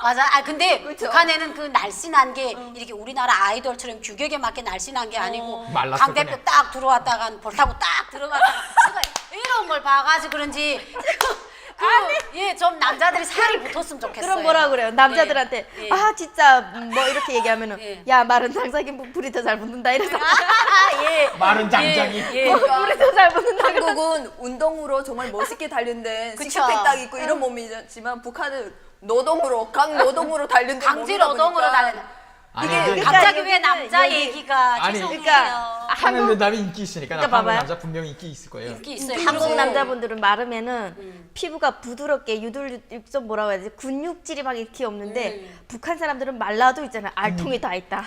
맞아. 아 근데 그쵸? 북한에는 그 날씬한 게 이렇게 우리나라 아이돌처럼 규격에 맞게 날씬한 게 아니고 말랐을 강 대표 거네. 딱 들어왔다가 볼 타고 딱 들어갔다가 그러니까 이런 걸 봐가지고 그런지 좀 남자들이 살이 붙었으면 좋겠어요. 그럼 뭐라 그래요? 남자들한테 예. 아 진짜 뭐 이렇게 얘기하면은 예. 야 말은 장사긴 불이 더 잘 붙는다 이래서 예. 말은 장장이. 불이 더 잘 붙는다. 한국은 운동으로 정말 멋있게 단련된 그쵸. 식스팩 딱 있고 이런 몸이지만 북한은 노동으로 강노동으로 단련된 강제 몸이다 노동으로 보니까 달려. 아니, 이게 근데 갑자기 여기는 왜 남자 여기- 얘기가 아니, 죄송해요. 그러니까 한국 남자이 인기 있으니까 그러니까 한국 봐봐요. 남자 분명히 인기 있을 거예요. 인기 있어요. 한국 그리고 남자분들은 마르면은 피부가 부드럽게 좀 뭐라고 해야 되지 근육질이 막 이렇게 없는데 북한 사람들은 말라도 있잖아요 알통이 다 있다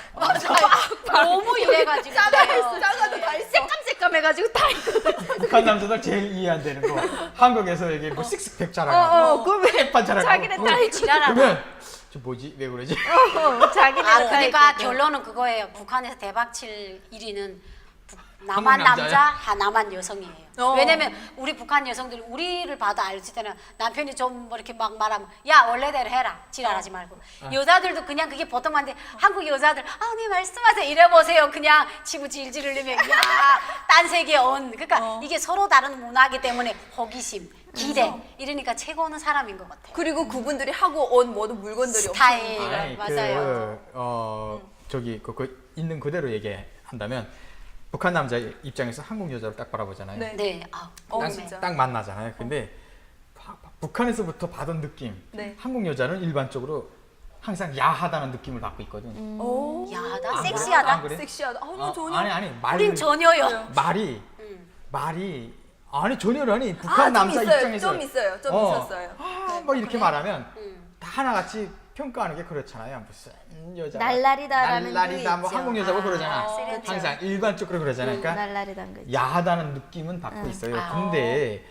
너무 이래가지고 그래요. 작아도 다 있어. 새까매가지고 다 있거든. 북한 남자들 제일 이해 안 되는 거 한국에서 이게 뭐 식스팩 자랑하고 그럼 왜 햇반 자랑하고 자기네 다 있고 지랄하나. 그러면 저 뭐지 왜 그러지? 자기네 다 그러니까 있거든. 결론은 그거예요. 북한에서 대박칠 1위는 한국 남한 남자야? 남자, 남한 여성이에요. 어. 왜냐면 우리 북한 여성들 우리를 봐도 알지 때는 남편이 좀 뭐 이렇게 막 말하면 야 원래대로 해라 지랄하지 말고 여자들도 그냥 그게 보통 한데 한국 여자들 네 말씀하세요 이래 보세요 그냥 치부 질질 흘리면 야딴 세계 온 그러니까 이게 서로 다른 문화이기 때문에 호기심 기대 이러니까 최고는 사람인 것 같아요. 그리고 그분들이 하고 온 모든 물건들이 스타일. 엄청 아니, 맞아요. 저기 그 있는 그대로 얘기한다면 북한 남자 입장에서 한국 여자를 딱 바라보잖아요. 네. 네. 아, 딱, 진짜. 딱 만나잖아요. 근데 북한에서부터 받은 느낌, 네. 한국 여자는 일반적으로 항상 야하다는 느낌을 받고 있거든. 오. 야하다, 안 섹시하다. 안 그래? 섹시하다. 나 전혀. 아니 우린 전혀요. 말이 아니 전혀라니 북한 좀 남자 있어요. 입장에서 좀 있어요. 좀 있었어요. 네. 뭐 이렇게 말하면 음. 다 하나같이 평가하는 게 그렇잖아요. 무슨 여자 날라리다라는 날라리다 그 뭐 있죠. 한국 여자고 그러잖아. 그렇죠. 항상 일반적으로 그러잖아요. 그러니까 날라리단 거 있죠. 야하다는 느낌은 받고 있어요. 아. 근데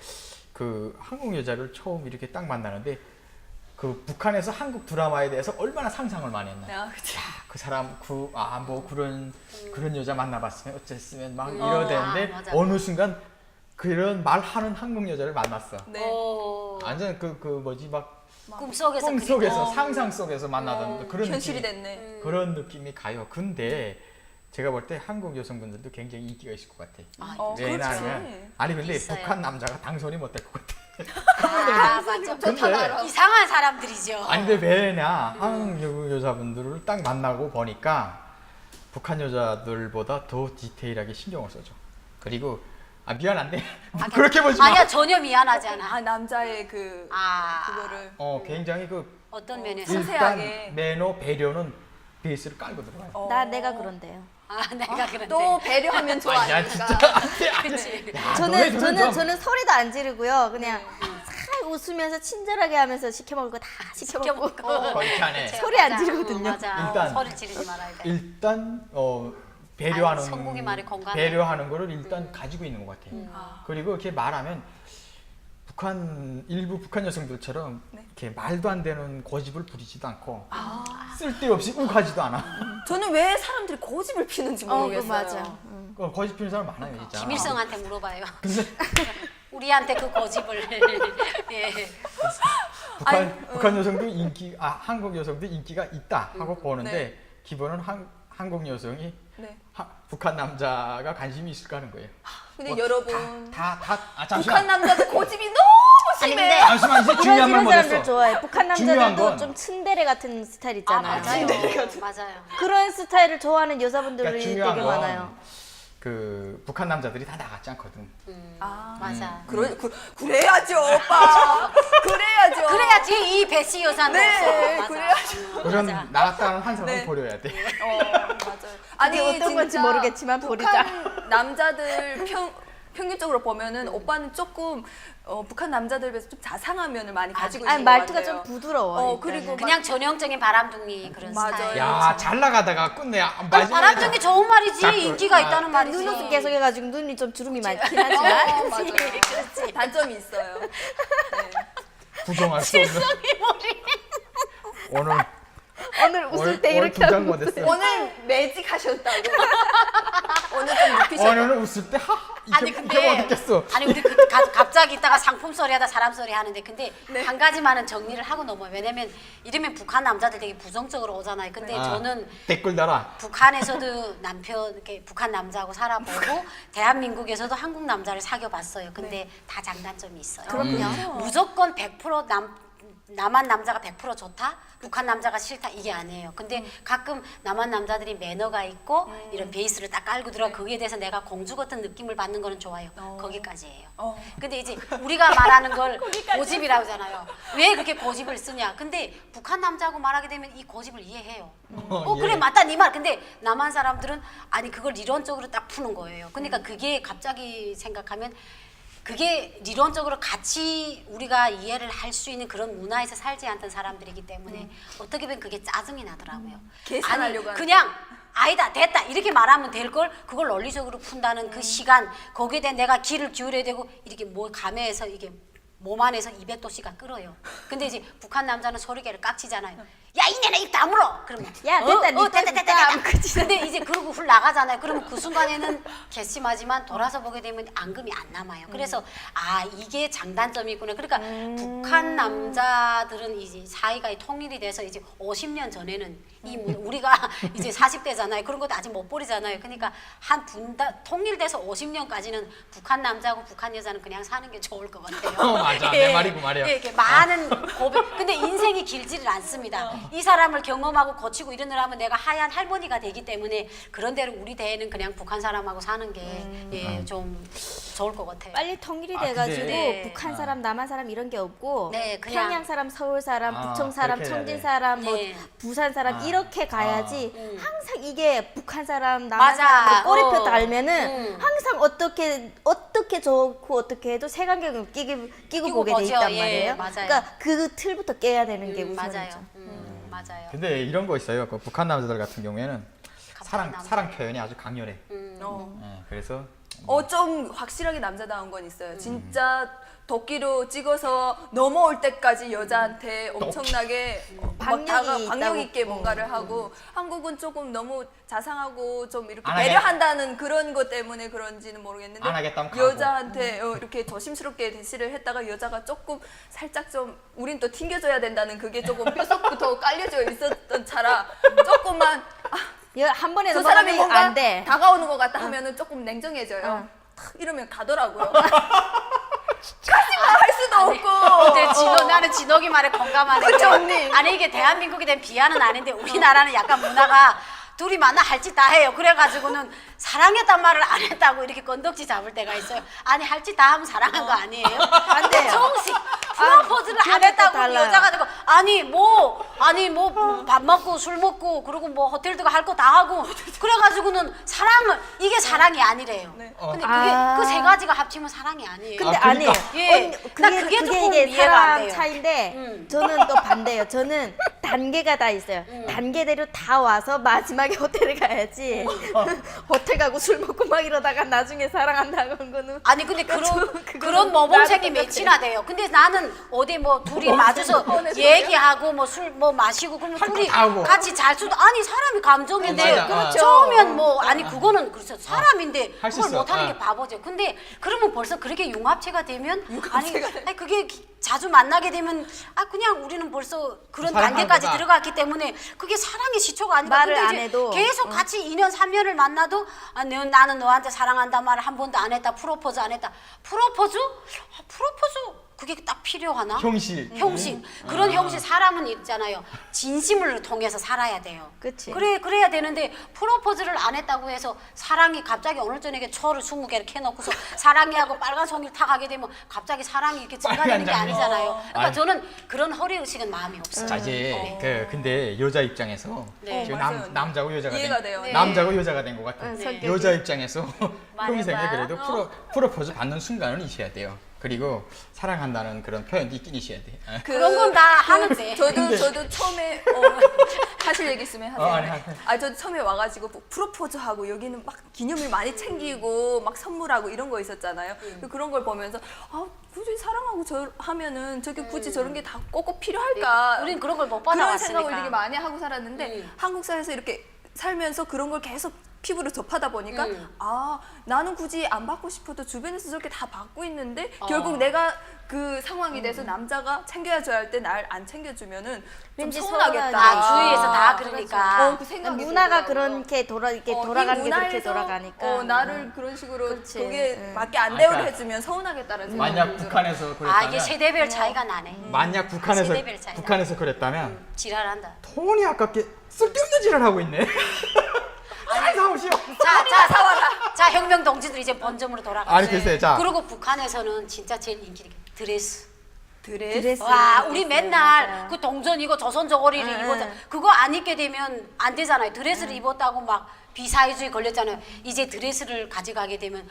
그 한국 여자를 처음 이렇게 딱 만나는데 그 북한에서 한국 드라마에 대해서 얼마나 상상을 많이 했나. 아, 그치. 그 사람 뭐 그런 여자 만나봤으면 어쨌으면 막 이러대는데 맞아. 어느 순간 그런 말하는 한국 여자를 만났어. 네. 오, 완전 그 뭐지 막 꿈속에서 꿈 그리고- 속에서 상상 속에서 만나던 그런 현실이 느낌이, 됐네. 그런 느낌이 가요. 근데 제가 볼 때 한국 여성분들도 굉장히 인기가 있을 것 같아. 왜냐하면 그렇지. 아니 근데 있어요. 북한 남자가 당선이 못 될 것 같아. 아, 맞죠. 근데 이상한 사람들이죠. 아니 근데 왜냐 한국 여자분들을 딱 만나고 보니까 북한 여자들보다 더 디테일하게 신경을 써줘. 그리고 미안한데 그렇게 보지 마. 아니야, 전혀 미안하지 않아. 아, 남자의 그거를. 굉장히 그 어떤 면에서? 세- 일단 세세하게. 매너 배려는 베이스를 깔고 들어가요. 내가 그런데요. 아, 내가 그런데. 또 배려하면 야 좋아하니까. 진짜 안돼 안돼. 저는 소리도 안 지르고요. 그냥 살 웃으면서 친절하게 하면서 시켜 먹을 거 다 시켜 먹고. 그렇게 하네. 소리 안 맞아. 지르거든요. 맞아. 일단- 소리 지르지 말아야 돼. 일단 배려하는 아니, 성공의 말에 공감해. 배려하는 거를 일단 가지고 있는 것 같아요. 그리고 이렇게 말하면 일부 북한 여성들처럼 이렇게 말도 안 되는 고집을 부리지도 않고 쓸데없이 욱하지도 않아. 저는 왜 사람들이 고집을 피는지 그거 모르겠어요. 맞아. 고집 피는 사람 많아요, 진짜. 김일성한테 물어봐요. 근데 우리한테 그 고집을. 예. 북한 여성도 한국 여성도 인기가 있다 하고 보는데 기본은 한국 여성이 네. 북한 남자가 관심이 있을까 하는 거예요. 근데 여러분, 잠시만. 북한 남자들 고집이 너무 아니 심해. 근데 잠시만 이제 중요한 말 이런 사람들 못했어. 좋아해. 북한 중요한 남자들도 건- 좀 츤데레 같은 스타일 아, 있잖아요. 맞아요. 맞아요. 그런 스타일을 좋아하는 여자분들이 그러니까 되게 중요한 건 많아요. 그 북한 남자들이 다 나갔지 않거든. 맞아. 그래야죠, 오빠. 그래야죠. 그래야지 이 배씨 여사는 네, 없어. 맞아. 그런 맞아. 나갔다는 한 사람을 네. 버려야 돼. 맞아요. 아니 어떤 건지 진짜 모르겠지만 북한 남자들 평균적으로 보면은 오빠는 조금 북한 남자들 비해서 좀 자상한 면을 많이 가지고 아니 있는 것 말투가 같아요. 좀 부드러워. 그리고 그냥 전형적인 바람둥이 그런 맞아요. 스타일. 야, 잘 나가다가 끝내. 바람둥이 좋은 말이지. 자꾸- 인기가 있다는 말이지. 눈웃음 계속 해가지고 눈이 좀 주름이 많긴 하지만 맞아요. 그렇지. 단점이 있어요. 네. 부정할 수 없는. 오늘 오늘 웃을 때 이렇게 두장 하고 못했어. 오늘 매직하셨다고. 오늘 좀 눕히셨다고. 오늘은 웃을 때 아니 이게 근데 어떻겠어? 아니 우리 갑자기 있다가 상품 소리하다 사람 소리 하는데 근데 한 가지만은 정리를 하고 넘어요. 왜냐면 이러면 북한 남자들 되게 부정적으로 오잖아요. 근데 저는 댓글 달아. 북한에서도 이렇게 북한 남자하고 살아보고 대한민국에서도 한국 남자를 사귀어봤어요. 근데 다 장단점이 있어요. 그럼요. 무조건 100% 남한 남자가 100% 좋다? 북한 남자가 싫다? 이게 아니에요. 근데 가끔 남한 남자들이 매너가 있고 이런 베이스를 딱 깔고 들어가 거기에 대해서 내가 공주 같은 느낌을 받는 거는 좋아요. 거기까지예요. 근데 이제 우리가 말하는 걸 고집이라고 하잖아요. 왜 그렇게 고집을 쓰냐? 근데 북한 남자하고 말하게 되면 이 고집을 이해해요. 그래 예. 맞다 네 말. 근데 남한 사람들은 아니 그걸 이론적으로 딱 푸는 거예요. 그러니까 그게 갑자기 생각하면 그게 리론적으로 같이 우리가 이해를 할 수 있는 그런 문화에서 살지 않던 사람들이기 때문에 어떻게 보면 그게 짜증이 나더라고요. 계산하려고 하는. 그냥 아니다 됐다 이렇게 말하면 될 걸 그걸 논리적으로 푼다는 그 시간 거기에 대해 내가 귀를 기울여야 되고 이렇게 뭐 감회해서 이게 몸 안에서 200도씨가 끓어요. 근데 이제 북한 남자는 소리개를 깍치잖아요. 야 이년아 입 다물어. 그러면 야, 됐다, 니 됐다. 근데 이제 그러고 훌 나가잖아요. 그러면 그 순간에는 괘씸하지만 돌아서 보게 되면 앙금이 안 남아요. 그래서 아 이게 장단점이 있구나. 그러니까 북한 남자들은 이제 사이가 통일이 돼서 이제 50년 전에는 우리가 이제 40대잖아요. 그런 것도 아직 못 버리잖아요. 그러니까 한 통일돼서 50년까지는 북한 남자하고 북한 여자는 그냥 사는 게 좋을 것 같아요. 맞아. 내 말이고 말이야. 예, 이렇게 많은 고백. 근데 인생이 길지를 않습니다. 이 사람을 경험하고 거치고 이러느라면 내가 하얀 할머니가 되기 때문에 그런 대로 우리 대에는 그냥 북한 사람하고 사는 게 예, 좀 좋을 것 같아요. 빨리 통일이 아, 돼가지고 근데- 네. 북한 사람, 남한 사람 이런 게 없고 네, 그냥- 평양 사람, 서울 사람, 아, 부천 사람, 그렇게 해야 청진 돼. 사람, 뭐 네. 부산 사람 이렇게 가야지. 음. 항상 이게 북한 사람, 남한 맞아. 사람 꼬리표 달면은 음. 항상 어떻게 좋고 어떻게 해도 색안경을 끼고 보게 돼 보죠. 있단 예, 말이에요. 맞아요. 그러니까 그 틀부터 깨야 되는 게 우선이죠. 맞아요. 맞아요. 근데 이런 거 있어요. 그 북한 남자들 같은 경우에는 남자. 사랑 표현이 아주 강렬해. 어. 그래서 좀 확실하게 남자다운 건 있어요. 진짜 도끼로 찍어서 넘어올 때까지 여자한테 엄청나게 박력이 박력 있다고. 있게 뭔가를 하고 한국은 조금 너무 자상하고 좀 이렇게 안 하게- 배려한다는 그런 것 때문에 그런지는 모르겠는데 안 하겠다면 가고. 여자한테 이렇게 조심스럽게 대시를 했다가 여자가 조금 살짝 좀 우린 또 튕겨줘야 된다는 그게 조금 뼛속부터 깔려져 있었던 차라 조금만 한 번에 저 사람이 넘어가면 뭔가 안 돼. 다가오는 것 같다 하면은 조금 냉정해져요. 탁 이러면 가더라고요. 가지마 할 수도 없고. 근데 나는 진옥이 말에 공감하는 그쵸, 게 언니? 아니 이게 대한민국에 대한 비하는 아닌데 우리나라는 약간 문화가 둘이 만나 할 짓 다 해요. 그래가지고는 사랑했단 말을 안 했다고 이렇게 건덕지 잡을 때가 있어요. 아니 할 짓 다 하면 사랑한 거 아니에요? 안 돼요. 정식 프로포즈를 안 그것도 했다고 달라요. 여자가 되고 아니 뭐 밥 먹고 술 먹고 그리고 뭐 호텔 들고 할 거 다 하고 그래가지고는 사랑을 이게 사랑이 아니래요. 네. 근데 그게 아. 그 세 가지가 합치면 사랑이 아니에요. 근데 아, 아니에요. 그러니까. 예. 나 그게, 그게 그게 조금 이게 이해가 안 사람 돼요. 차인데 저는 또 반대예요. 저는 단계가 다 있어요. 단계대로 다 와서 마지막에 호텔에 가야지. 호텔 가고 술 먹고 막 이러다가 나중에 사랑한다고 한 거는 아니 근데 그거는 그런 모범생이 나도 몇이나 돼요. 근데 나는 어디 뭐 둘이 마주서 얘기하고 뭐 술 뭐 마시고 그러면 둘이 다 하고. 같이 잘 수도 아니 사람이 감정인데 맞아. 그렇죠. 처음엔 뭐 아니 그거는 그렇죠 사람인데 할수 그걸 있어. 못하는 게 바보죠. 근데 그러면 벌써 그렇게 융합체가 되면 아니 그게 자주 만나게 되면 그냥 우리는 벌써 그런 사랑하는 단계까지 거다. 들어갔기 때문에 그게 사랑의 시초가 아니라 말을 근데 안 이제 해도. 계속 같이 2년 3년을 만나도 나는 너한테 사랑한다 말을 한 번도 안 했다. 프로포즈 안 했다. 프로포즈? 프로포즈 그게 딱 필요하나? 형식. 형식. 그런 형식 사람은 있잖아요. 진심을 통해서 살아야 돼요. 그치. 그래야 되는데 프로포즈를 안 했다고 해서 사랑이 갑자기 오늘 저녁에 초를 20개를 캐놓고서 사랑이 하고 빨간 송이를 탁 하게 되면 갑자기 사랑이 이렇게 증가되는 게 빨간 장미. 아니잖아요. 그러니까 아니. 저는 그런 허리의식은 마음이 없어요. 자 이제 근데 여자 입장에서 네. 지금 맞아요. 남자고 여자가 이해가 된 돼요. 네. 남자고 여자가 된 것 같아. 응, 성격이. 여자 입장에서 평생에 말해봐. 그래도 프로포즈 받는 순간은 있어야 돼요. 그리고 사랑한다는 그런 표현도 있긴 있어야 돼. 그런 건다 하는데. 저도 처음에 하실 얘기 있으면 하세요. 아니, 아니. 저도 처음에 와가지고 뭐 프로포즈 하고 여기는 막 기념일 많이 챙기고 막 선물하고 이런 거 있었잖아요. 그런 걸 보면서 굳이 사랑하고 하면은 저게 굳이 저런 게 다 꼭꼭 필요할까? 우린 그런 걸 못 그런 받아왔으니까. 생각을 되게 많이 하고 살았는데 한국 사회에서 이렇게 살면서 그런 걸 계속 피부로 접하다 보니까 나는 굳이 안 받고 싶어도 주변에서 저렇게 다 받고 있는데 결국 내가 그 상황이 돼서 남자가 챙겨줘야 할 때 날 안 챙겨주면은 좀 왠지 서운하겠다. 서운하지. 주위에서 다 그러니까. 그 생각이 문화가 들더라고요. 그렇게 이렇게 이 돌아가는 게 그렇게 문화에서, 돌아가니까. 나를 그런 식으로 그렇지. 그게 응. 밖에 안 대우를 그러니까 해주면 서운하겠다는 생각이 만약 들어요. 북한에서 그랬다면 이게 세대별 차이가 나네. 만약 세대별 차이다. 북한에서 그랬다면 지랄한다. 돈이 아깝게 쓸데없는 짓을 하고 있네. 잘 사오시오. 자 혁명 동지들 이제 본점으로 돌아가. 아니 글쎄 자 그리고 북한에서는 진짜 제일 인기 있는 게 드레스. 드레스. 와 우리 드레스, 맨날 맞아요. 그 동전 이거 조선 저고리를 응, 입었자 응. 그거 안 입게 되면 안 되잖아요. 드레스를 입었다고 막 비사회주의 걸렸잖아요. 이제 드레스를 가져가게 되면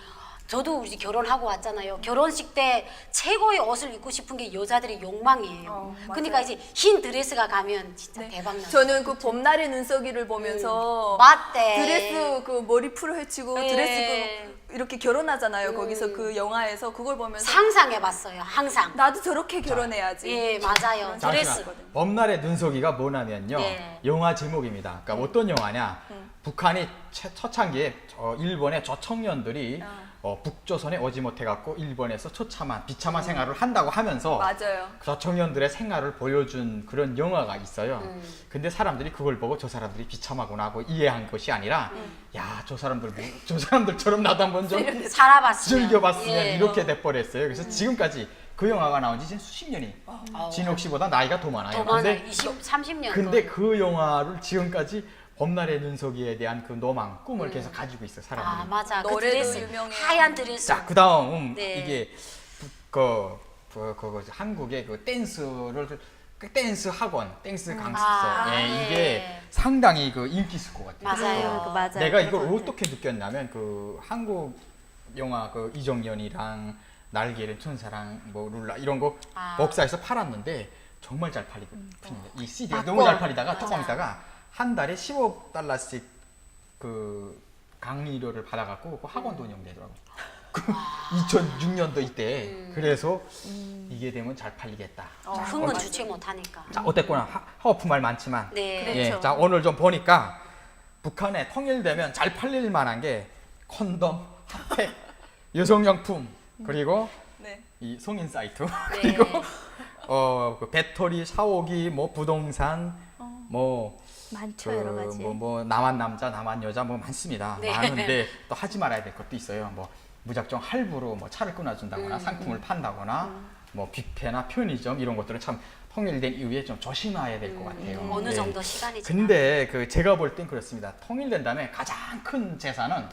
저도 이제 결혼하고 왔잖아요. 결혼식 때 최고의 옷을 입고 싶은 게 여자들의 욕망이에요. 그러니까 이제 흰 드레스가 가면 진짜 대박 나요. 저는 그 봄날의 눈속이를 보면서 맞대. 드레스 그 머리 풀어 헤치고 예. 드레스 그 이렇게 결혼하잖아요. 거기서 그 영화에서 그걸 보면서 상상해봤어요. 항상. 나도 저렇게 결혼해야지. 예, 맞아요. 드레스. 잠시만. 범날의 눈속이가 뭐냐면요. 네. 영화 제목입니다. 그러니까 어떤 영화냐. 북한이 초창기에 일본의 저 청년들이 북조선에 오지 못해갖고 일본에서 비참한 생활을 한다고 하면서 맞아요. 저 청년들의 생활을 보여준 그런 영화가 있어요. 근데 사람들이 그걸 보고 저 사람들이 비참하구나 하고 이해한 것이 아니라 야, 저 사람들처럼 나도 한번 좀 살아봤으면. 즐겨봤으면 예. 이렇게 돼버렸어요. 그래서 지금까지 그 영화가 나온 지 지금 수십 년이 진옥 씨보다 나이가 더 많아요. 더 많아요. 근데 20, 30년. 근데 그 영화를 지금까지 범날의 눈속이에 대한 그 노망, 꿈을 계속 가지고 있어요, 사람들이. 아, 맞아. 그 노래도 드레스. 유명해. 하얀 드레스. 자, 그다음 네. 이게 한국의 그 댄스 학원, 댄스 강습소. 네. 이게 상당히 그 인기 있을 것 같아요. 맞아요. 맞아요. 내가 이걸 그런 것 어떻게 느꼈냐면 그 한국 영화 그 이정연이랑 날개를 천사랑 뭐 룰라 이런 거 복사해서 팔았는데 정말 잘 팔리고 이 CD가 너무 잘 팔리다가 조금 있다가 한 달에 15달러씩 그 강의료를 받아갖고 그 학원도 운영되더라고. 그 2006년도 이때 그래서 이게 되면 잘 팔리겠다. 흥은 주체 못하니까. 자, 어쨌거나 하고픈 말 많지만 네. 그렇죠. 자, 오늘 좀 보니까 북한에 통일되면 잘 팔릴 만한 게 콘돔, 핫팩, 여성용품 그리고 네. 이 성인 사이트 그리고 그 배터리, 샤워기, 뭐 부동산, 뭐 많죠, 여러 가지. 뭐 남한 남자, 남한 여자 뭐 많습니다. 네. 많은데 또 하지 말아야 될 것도 있어요. 뭐 무작정 할부로 뭐 차를 끊어준다거나 상품을 판다거나 뭐 뷔페나 편의점 이런 것들은 참 통일된 이후에 좀 조심해야 될 것 같아요. 어느 네. 정도 시간이 지나. 근데 그 제가 볼 땐 그렇습니다. 통일된 다음에 가장 큰 재산은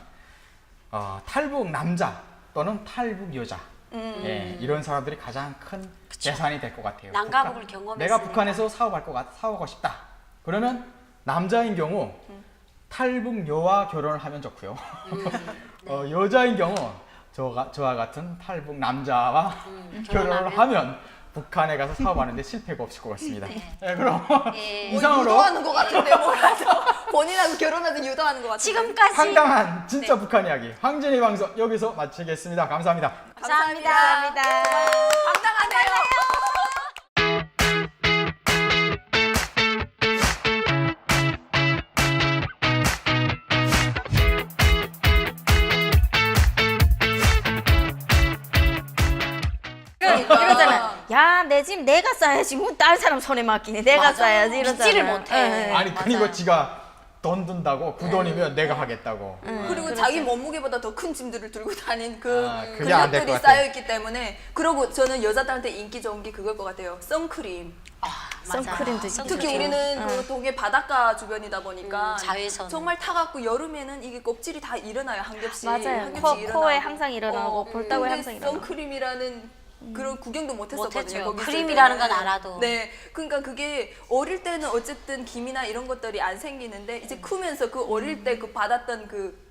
탈북 남자 또는 탈북 여자 예, 이런 사람들이 가장 큰 재산이 될 것 같아요. 난가북을 북한, 경험했으니까. 내가 북한에서 사업하고 싶다. 그러면 남자인 경우 탈북 여와 결혼을 하면 좋고요. 여자인 경우 저와 같은 탈북 남자와 결혼을 하면 북한에 가서 사업하는데 실패가 없을 것 같습니다. 예, 그럼 이상으로 유도하는 것 같은데 뭐라서 본인하고 결혼하든 유도하는 것 같은데. 지금까지 황당한 진짜 북한 이야기 황진희 방송 여기서 마치겠습니다. 감사합니다. 감사합니다. 감사합니다. 황당하네요. 이러잖아. 야, 내 집 내가 싸야지. 뭐 다른 사람 손에 맡기네. 내가 맞아. 싸야지. 이러잖아. 믿지를 못해. 예, 예. 아니 그리고 맞아요. 지가 돈 든다고 그 돈이면 내가 하겠다고. 그리고 자기 몸무게보다 더 큰 짐들을 들고 다닌 그 그게 안될것 근력들이 같아. 쌓여있기 때문에. 그리고 저는 여자들한테 인기 좋은 게 그걸 것 같아요. 선크림. 선크림도 있죠. 특히 우리는 그 동해 바닷가 주변이다 보니까 자외선. 정말 타갖고 여름에는 이게 껍질이 다 일어나요. 한 겹씩. 맞아요. 한 겹씩 코에 일어나고. 항상 일어나고 볼따구에 근데 항상 일어나고. 선크림이라는 그런 구경도 못했었거든요. 못했죠. 거기 있을 크림이라는 때는. 건 알아도. 네, 그러니까 그게 어릴 때는 어쨌든 김이나 이런 것들이 안 생기는데 이제 크면서 그 어릴 때 그 받았던 그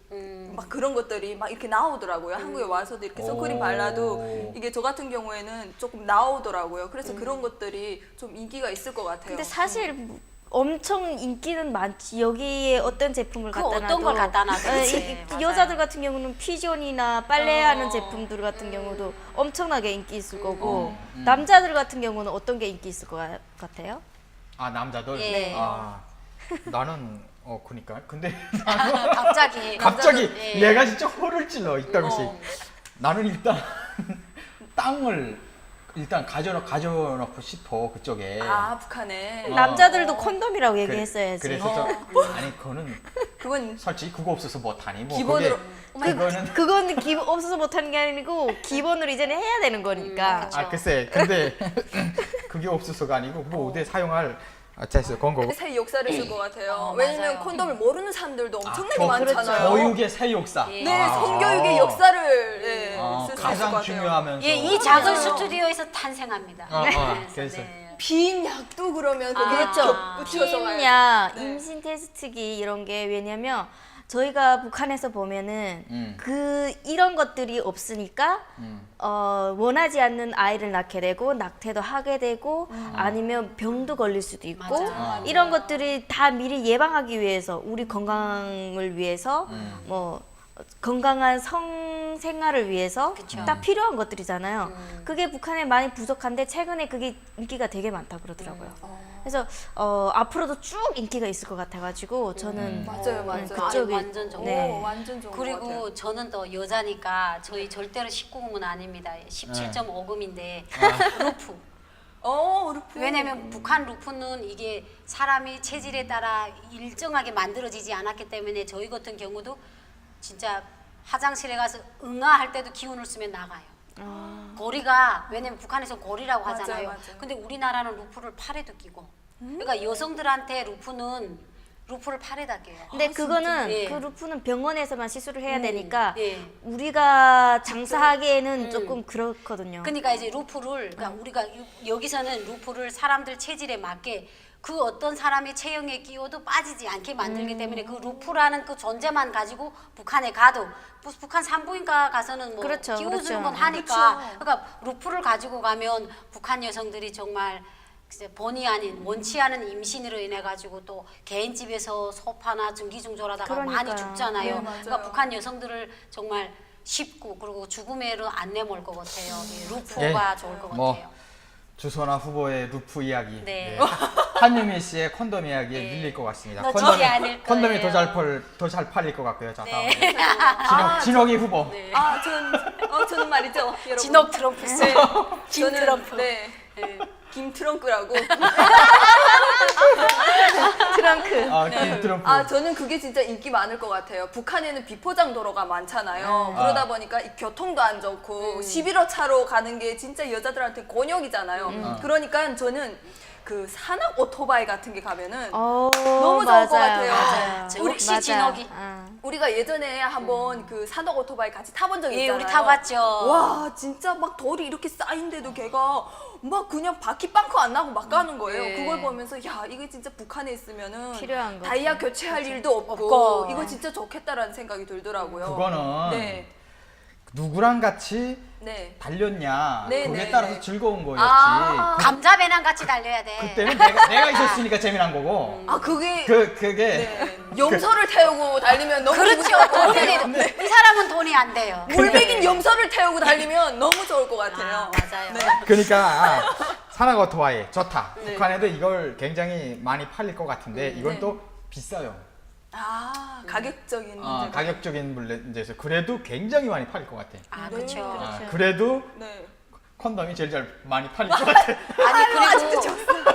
막 그런 것들이 막 이렇게 나오더라고요. 한국에 와서도 이렇게 선크림 오. 발라도 이게 저 같은 경우에는 조금 나오더라고요. 그래서 그런 것들이 좀 인기가 있을 것 같아요. 근데 사실 엄청 인기는 많지. 여기에 어떤 제품을 그 갖다 놔도 어떤 걸 갖다 놔도 예, 그치. 맞아요. 여자들 같은 경우는 피존이나 빨래하는 제품들 같은 경우도 엄청나게 인기 있을 거고 남자들 같은 경우는 어떤 게 인기 있을 것 같아요? 아 남자들. 예. 아 나는 그니까 근데 갑자기. 갑자기 예. 내가 진짜 호를 찔러 이따구씩. 나는 일단 땅을 일단 가져놓고 싶어 그쪽에. 아, 북한에. 남자들도 콘돔이라고 얘기했어야지. 그래서 아니 그거는 그건 솔직히 그거 없어서 못하니 뭐 기본으로- 그거는 그건 없어서 못하는 게 아니고 기본으로 이제는 해야 되는 거니까. 아 글쎄 근데 그게 없어서가 아니고 뭐 어디 사용할 됐어요 권고. 새 역사를 쓸 것 같아요. 맞아요. 왜냐면 콘돔을 모르는 사람들도 엄청나게 교- 많잖아요. 교육의 새 역사. 네, 성교육의 역사를 쓸 수 있을 것 가장 같아요. 중요하면서. 예, 이 작은 스튜디오에서 탄생합니다. 그래서 네. 빈 약도 그러면 거기에 그렇죠. 붙여서 가야죠. 피임약, 네. 임신 테스트기 이런 게 왜냐면 저희가 북한에서 보면은 이런 것들이 없으니까 원하지 않는 아이를 낳게 되고 낙태도 하게 되고 아니면 병도 걸릴 수도 있고 맞아요. 이런 것들이 다 미리 예방하기 위해서 우리 건강을 위해서 뭐 건강한 생활을 위해서 그쵸. 딱 필요한 것들이잖아요. 그게 북한에 많이 부족한데 최근에 그게 인기가 되게 많다 그러더라고요. 그래서 앞으로도 쭉 인기가 있을 것 같아가지고 저는 맞아요, 맞아요. 그쪽이 완전 좋은 네. 오, 완전 좋은 것 같아요. 그리고 저는 또 여자니까 저희 절대로 19금은 아닙니다. 17.5금인데 루프. 루프. 왜냐면 북한 루프는 이게 사람이 체질에 따라 일정하게 만들어지지 않았기 때문에 저희 같은 경우도 진짜 화장실에 가서 응아할 때도 기운을 쓰면 나가요. 고리가 왜냐면 북한에서 고리라고 맞아요, 하잖아요. 맞아요. 근데 우리나라는 루프를 팔에도 끼고. 그러니까 여성들한테 루프를 팔에다 껴요. 근데 그거는 예. 그 루프는 병원에서만 시술을 해야 되니까 예. 우리가 장사하기에는 조금 그렇거든요. 그러니까 이제 루프를 그러니까 우리가 여기서는 루프를 사람들 체질에 맞게 그 어떤 사람의 체형에 끼워도 빠지지 않게 만들기 때문에 그 루프라는 그 존재만 가지고 북한에 가도 북한 산부인과 가서는 뭐 그렇죠, 끼워주는 그렇죠. 건 하니까 그렇죠. 그러니까 루프를 가지고 가면 북한 여성들이 정말 이제 본의 아닌 원치 않은 임신으로 인해 가지고 또 개인 집에서 소파나 증기중졸하다가 많이 그러니까요. 죽잖아요. 네, 맞아요. 그러니까 북한 여성들을 정말 쉽고 그리고 죽음에로 안 내몰 것 같아요. 이 루프가 예. 좋을 것 뭐, 같아요. 주소나 후보의 루프 이야기. 네. 한유미 씨의 콘돔 이야기에 네. 밀릴 것 같습니다. 놓치지 않을 콘돔이 거예요. 더 잘 팔릴 것 같고요. 자, 네. 다음에 진옥이 후보. 네. 저는 말이죠, 여러분. 진옥 트럼프 씨. 네. 김 저는, 트럼프. 네. 네. 김 트렁크라고. 트렁크. 김 트럼프. 저는 그게 진짜 인기 많을 것 같아요. 북한에는 비포장 도로가 많잖아요. 그러다 보니까 이 교통도 안 좋고 11호 차로 가는 게 진짜 여자들한테 곤욕이잖아요. 그러니까 저는 그 산악 오토바이 같은 게 가면은 너무 좋을 것 같아요. 맞아요. 저 역시 진옥이. 우리가 예전에 한번 그 산악 오토바이 같이 타본 적이 예, 있잖아요. 우리 타봤죠. 와, 진짜 막 돌이 이렇게 쌓인데도 걔가 막 그냥 바퀴 빵커 안 나고 막 가는 거예요. 네. 그걸 보면서 야, 이게 진짜 북한에 있으면은 필요한 거죠. 다이아 교체할 일도 없고, 없고. 이거 진짜 좋겠다라는 생각이 들더라고요. 그거는 네. 누구랑 같이 네. 달렸냐 네, 그게 네, 따라서 네. 즐거운 거였지. 감자 배낭 같이 달려야 돼. 그때는 내가 있었으니까 재미난 거고. 그게 그게 네. 염소를 태우고 달리면 너무 그렇죠. 기분 좋을 것 같아요. 근데 이 사람은 돈이 안 돼요. 물백인 염소를 태우고 달리면 너무 좋을 것 같아요. 맞아요. 그러니까 산악 오토바이 좋다. 네. 북한에도 이걸 굉장히 많이 팔릴 것 같은데 이건 네. 또 비싸요. 가격적인 문제가. 가격적인 문제에서 그래도 굉장히 많이 팔릴 것 같아. 그렇죠. 그래도 네. 콘돔이 제일 많이 팔릴 것 같아. 아니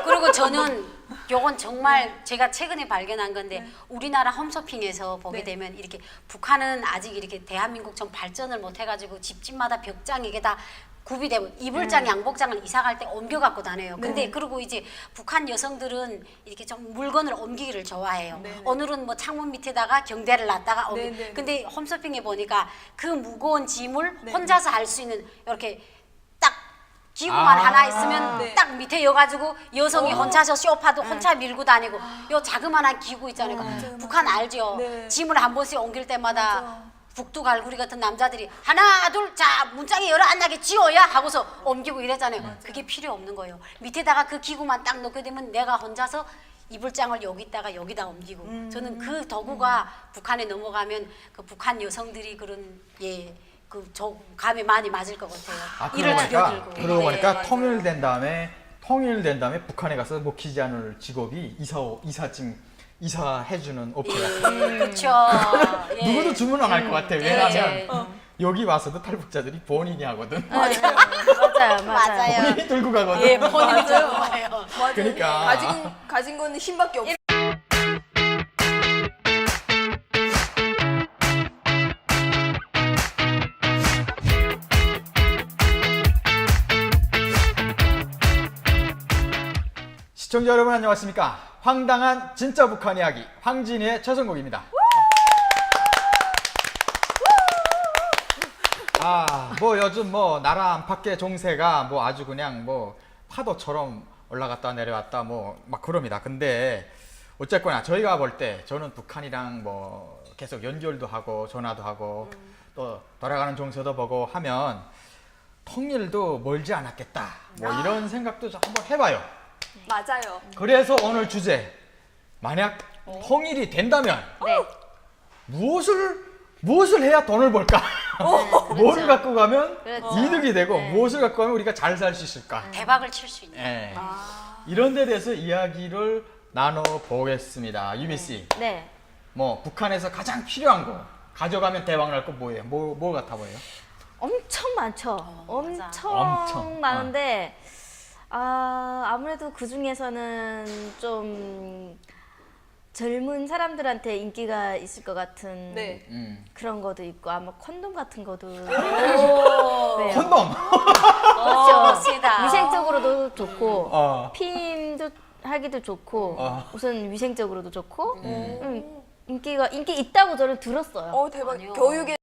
그리고 저는 요건 정말 제가 최근에 발견한 건데 우리나라 홈쇼핑에서 보게 되면 이렇게 북한은 아직 이렇게 대한민국처럼 발전을 못 해가지고 집집마다 벽장 이게 다 구비되고 이불장, 양복장을 이사 갈 때 옮겨 갖고 다녀요. 근데 그리고 이제 북한 여성들은 이렇게 좀 물건을 옮기기를 좋아해요. 오늘은 뭐 창문 밑에다가 경대를 놨다가 네네. 근데 홈쇼핑에 보니까 그 무거운 짐을 혼자서 할 수 있는 이렇게 딱 기구만 하나 있으면 네. 딱 밑에 여가지고 여성이 혼자서 쇼파도 혼자 밀고 다니고 요 자그마한 기구 있잖아요. 북한 알죠? 네. 짐을 한 번씩 옮길 때마다 북두갈구리 같은 남자들이 하나 둘 자 문짝이 열어 안 나게 지어야 하고서 옮기고 이랬잖아요. 그게 필요 없는 거예요. 밑에다가 그 기구만 딱 놓게 되면 내가 혼자서 이불장을 여기다가 여기다 옮기고 저는 그 도구가 북한에 넘어가면 그 북한 여성들이 그런 그 감에 많이 맞을 것 같아요. 일을 줄여들고. 그러고 보니까 맞아요. 통일된 다음에 북한에 가서 먹히지 않을 직업이 이사해주는 오페라. 그렇죠. 누구도 주문 안 할 것 같아. 왜냐하면 예. 여기 와서도 탈북자들이 본인이 하거든. 맞아요. 맞아요. 본인이 들고 가거든. 예, 본인이 들고 가요. 맞아요. 그러니까. 가진 거는 힘밖에 없어요. 시청자 여러분 안녕하십니까? 황당한 진짜 북한 이야기 황진이의 최선곡입니다. 뭐 요즘 뭐 나라 안팎의 종세가 뭐 아주 그냥 뭐 파도처럼 올라갔다 내려왔다 뭐 막 그럽니다. 근데 어쨌거나 저희가 볼 때 저는 북한이랑 뭐 계속 연결도 하고 전화도 하고 또 돌아가는 종세도 보고 하면 통일도 멀지 않았겠다. 뭐 이런 생각도 좀 한번 해봐요. 맞아요. 그래서 오늘 주제 만약 통일이 된다면 네. 무엇을 해야 돈을 벌까? 뭐를 갖고 가면 그렇죠. 이득이 되고 네. 무엇을 갖고 가면 우리가 잘 살 수 있을까? 대박을 칠 수 있는. 예. 이런 데 대해서 이야기를 나눠보겠습니다. 유미 씨, 네. 뭐 북한에서 가장 필요한 거 가져가면 대박 날 거 뭐예요? 뭐 같아 보여요? 엄청 많죠. 맞아. 엄청. 많은데 아무래도 그 중에서는 좀 젊은 사람들한테 인기가 있을 것 같은 네. 그런 것도 있고 아마 콘돔 같은 것도 네. 콘돔. 그렇죠. 세다. 위생적으로도 좋고 어. 하기도 좋고 어. 우선 위생적으로도 좋고 인기 있다고 저는 들었어요. 대박. 아니요. 교육에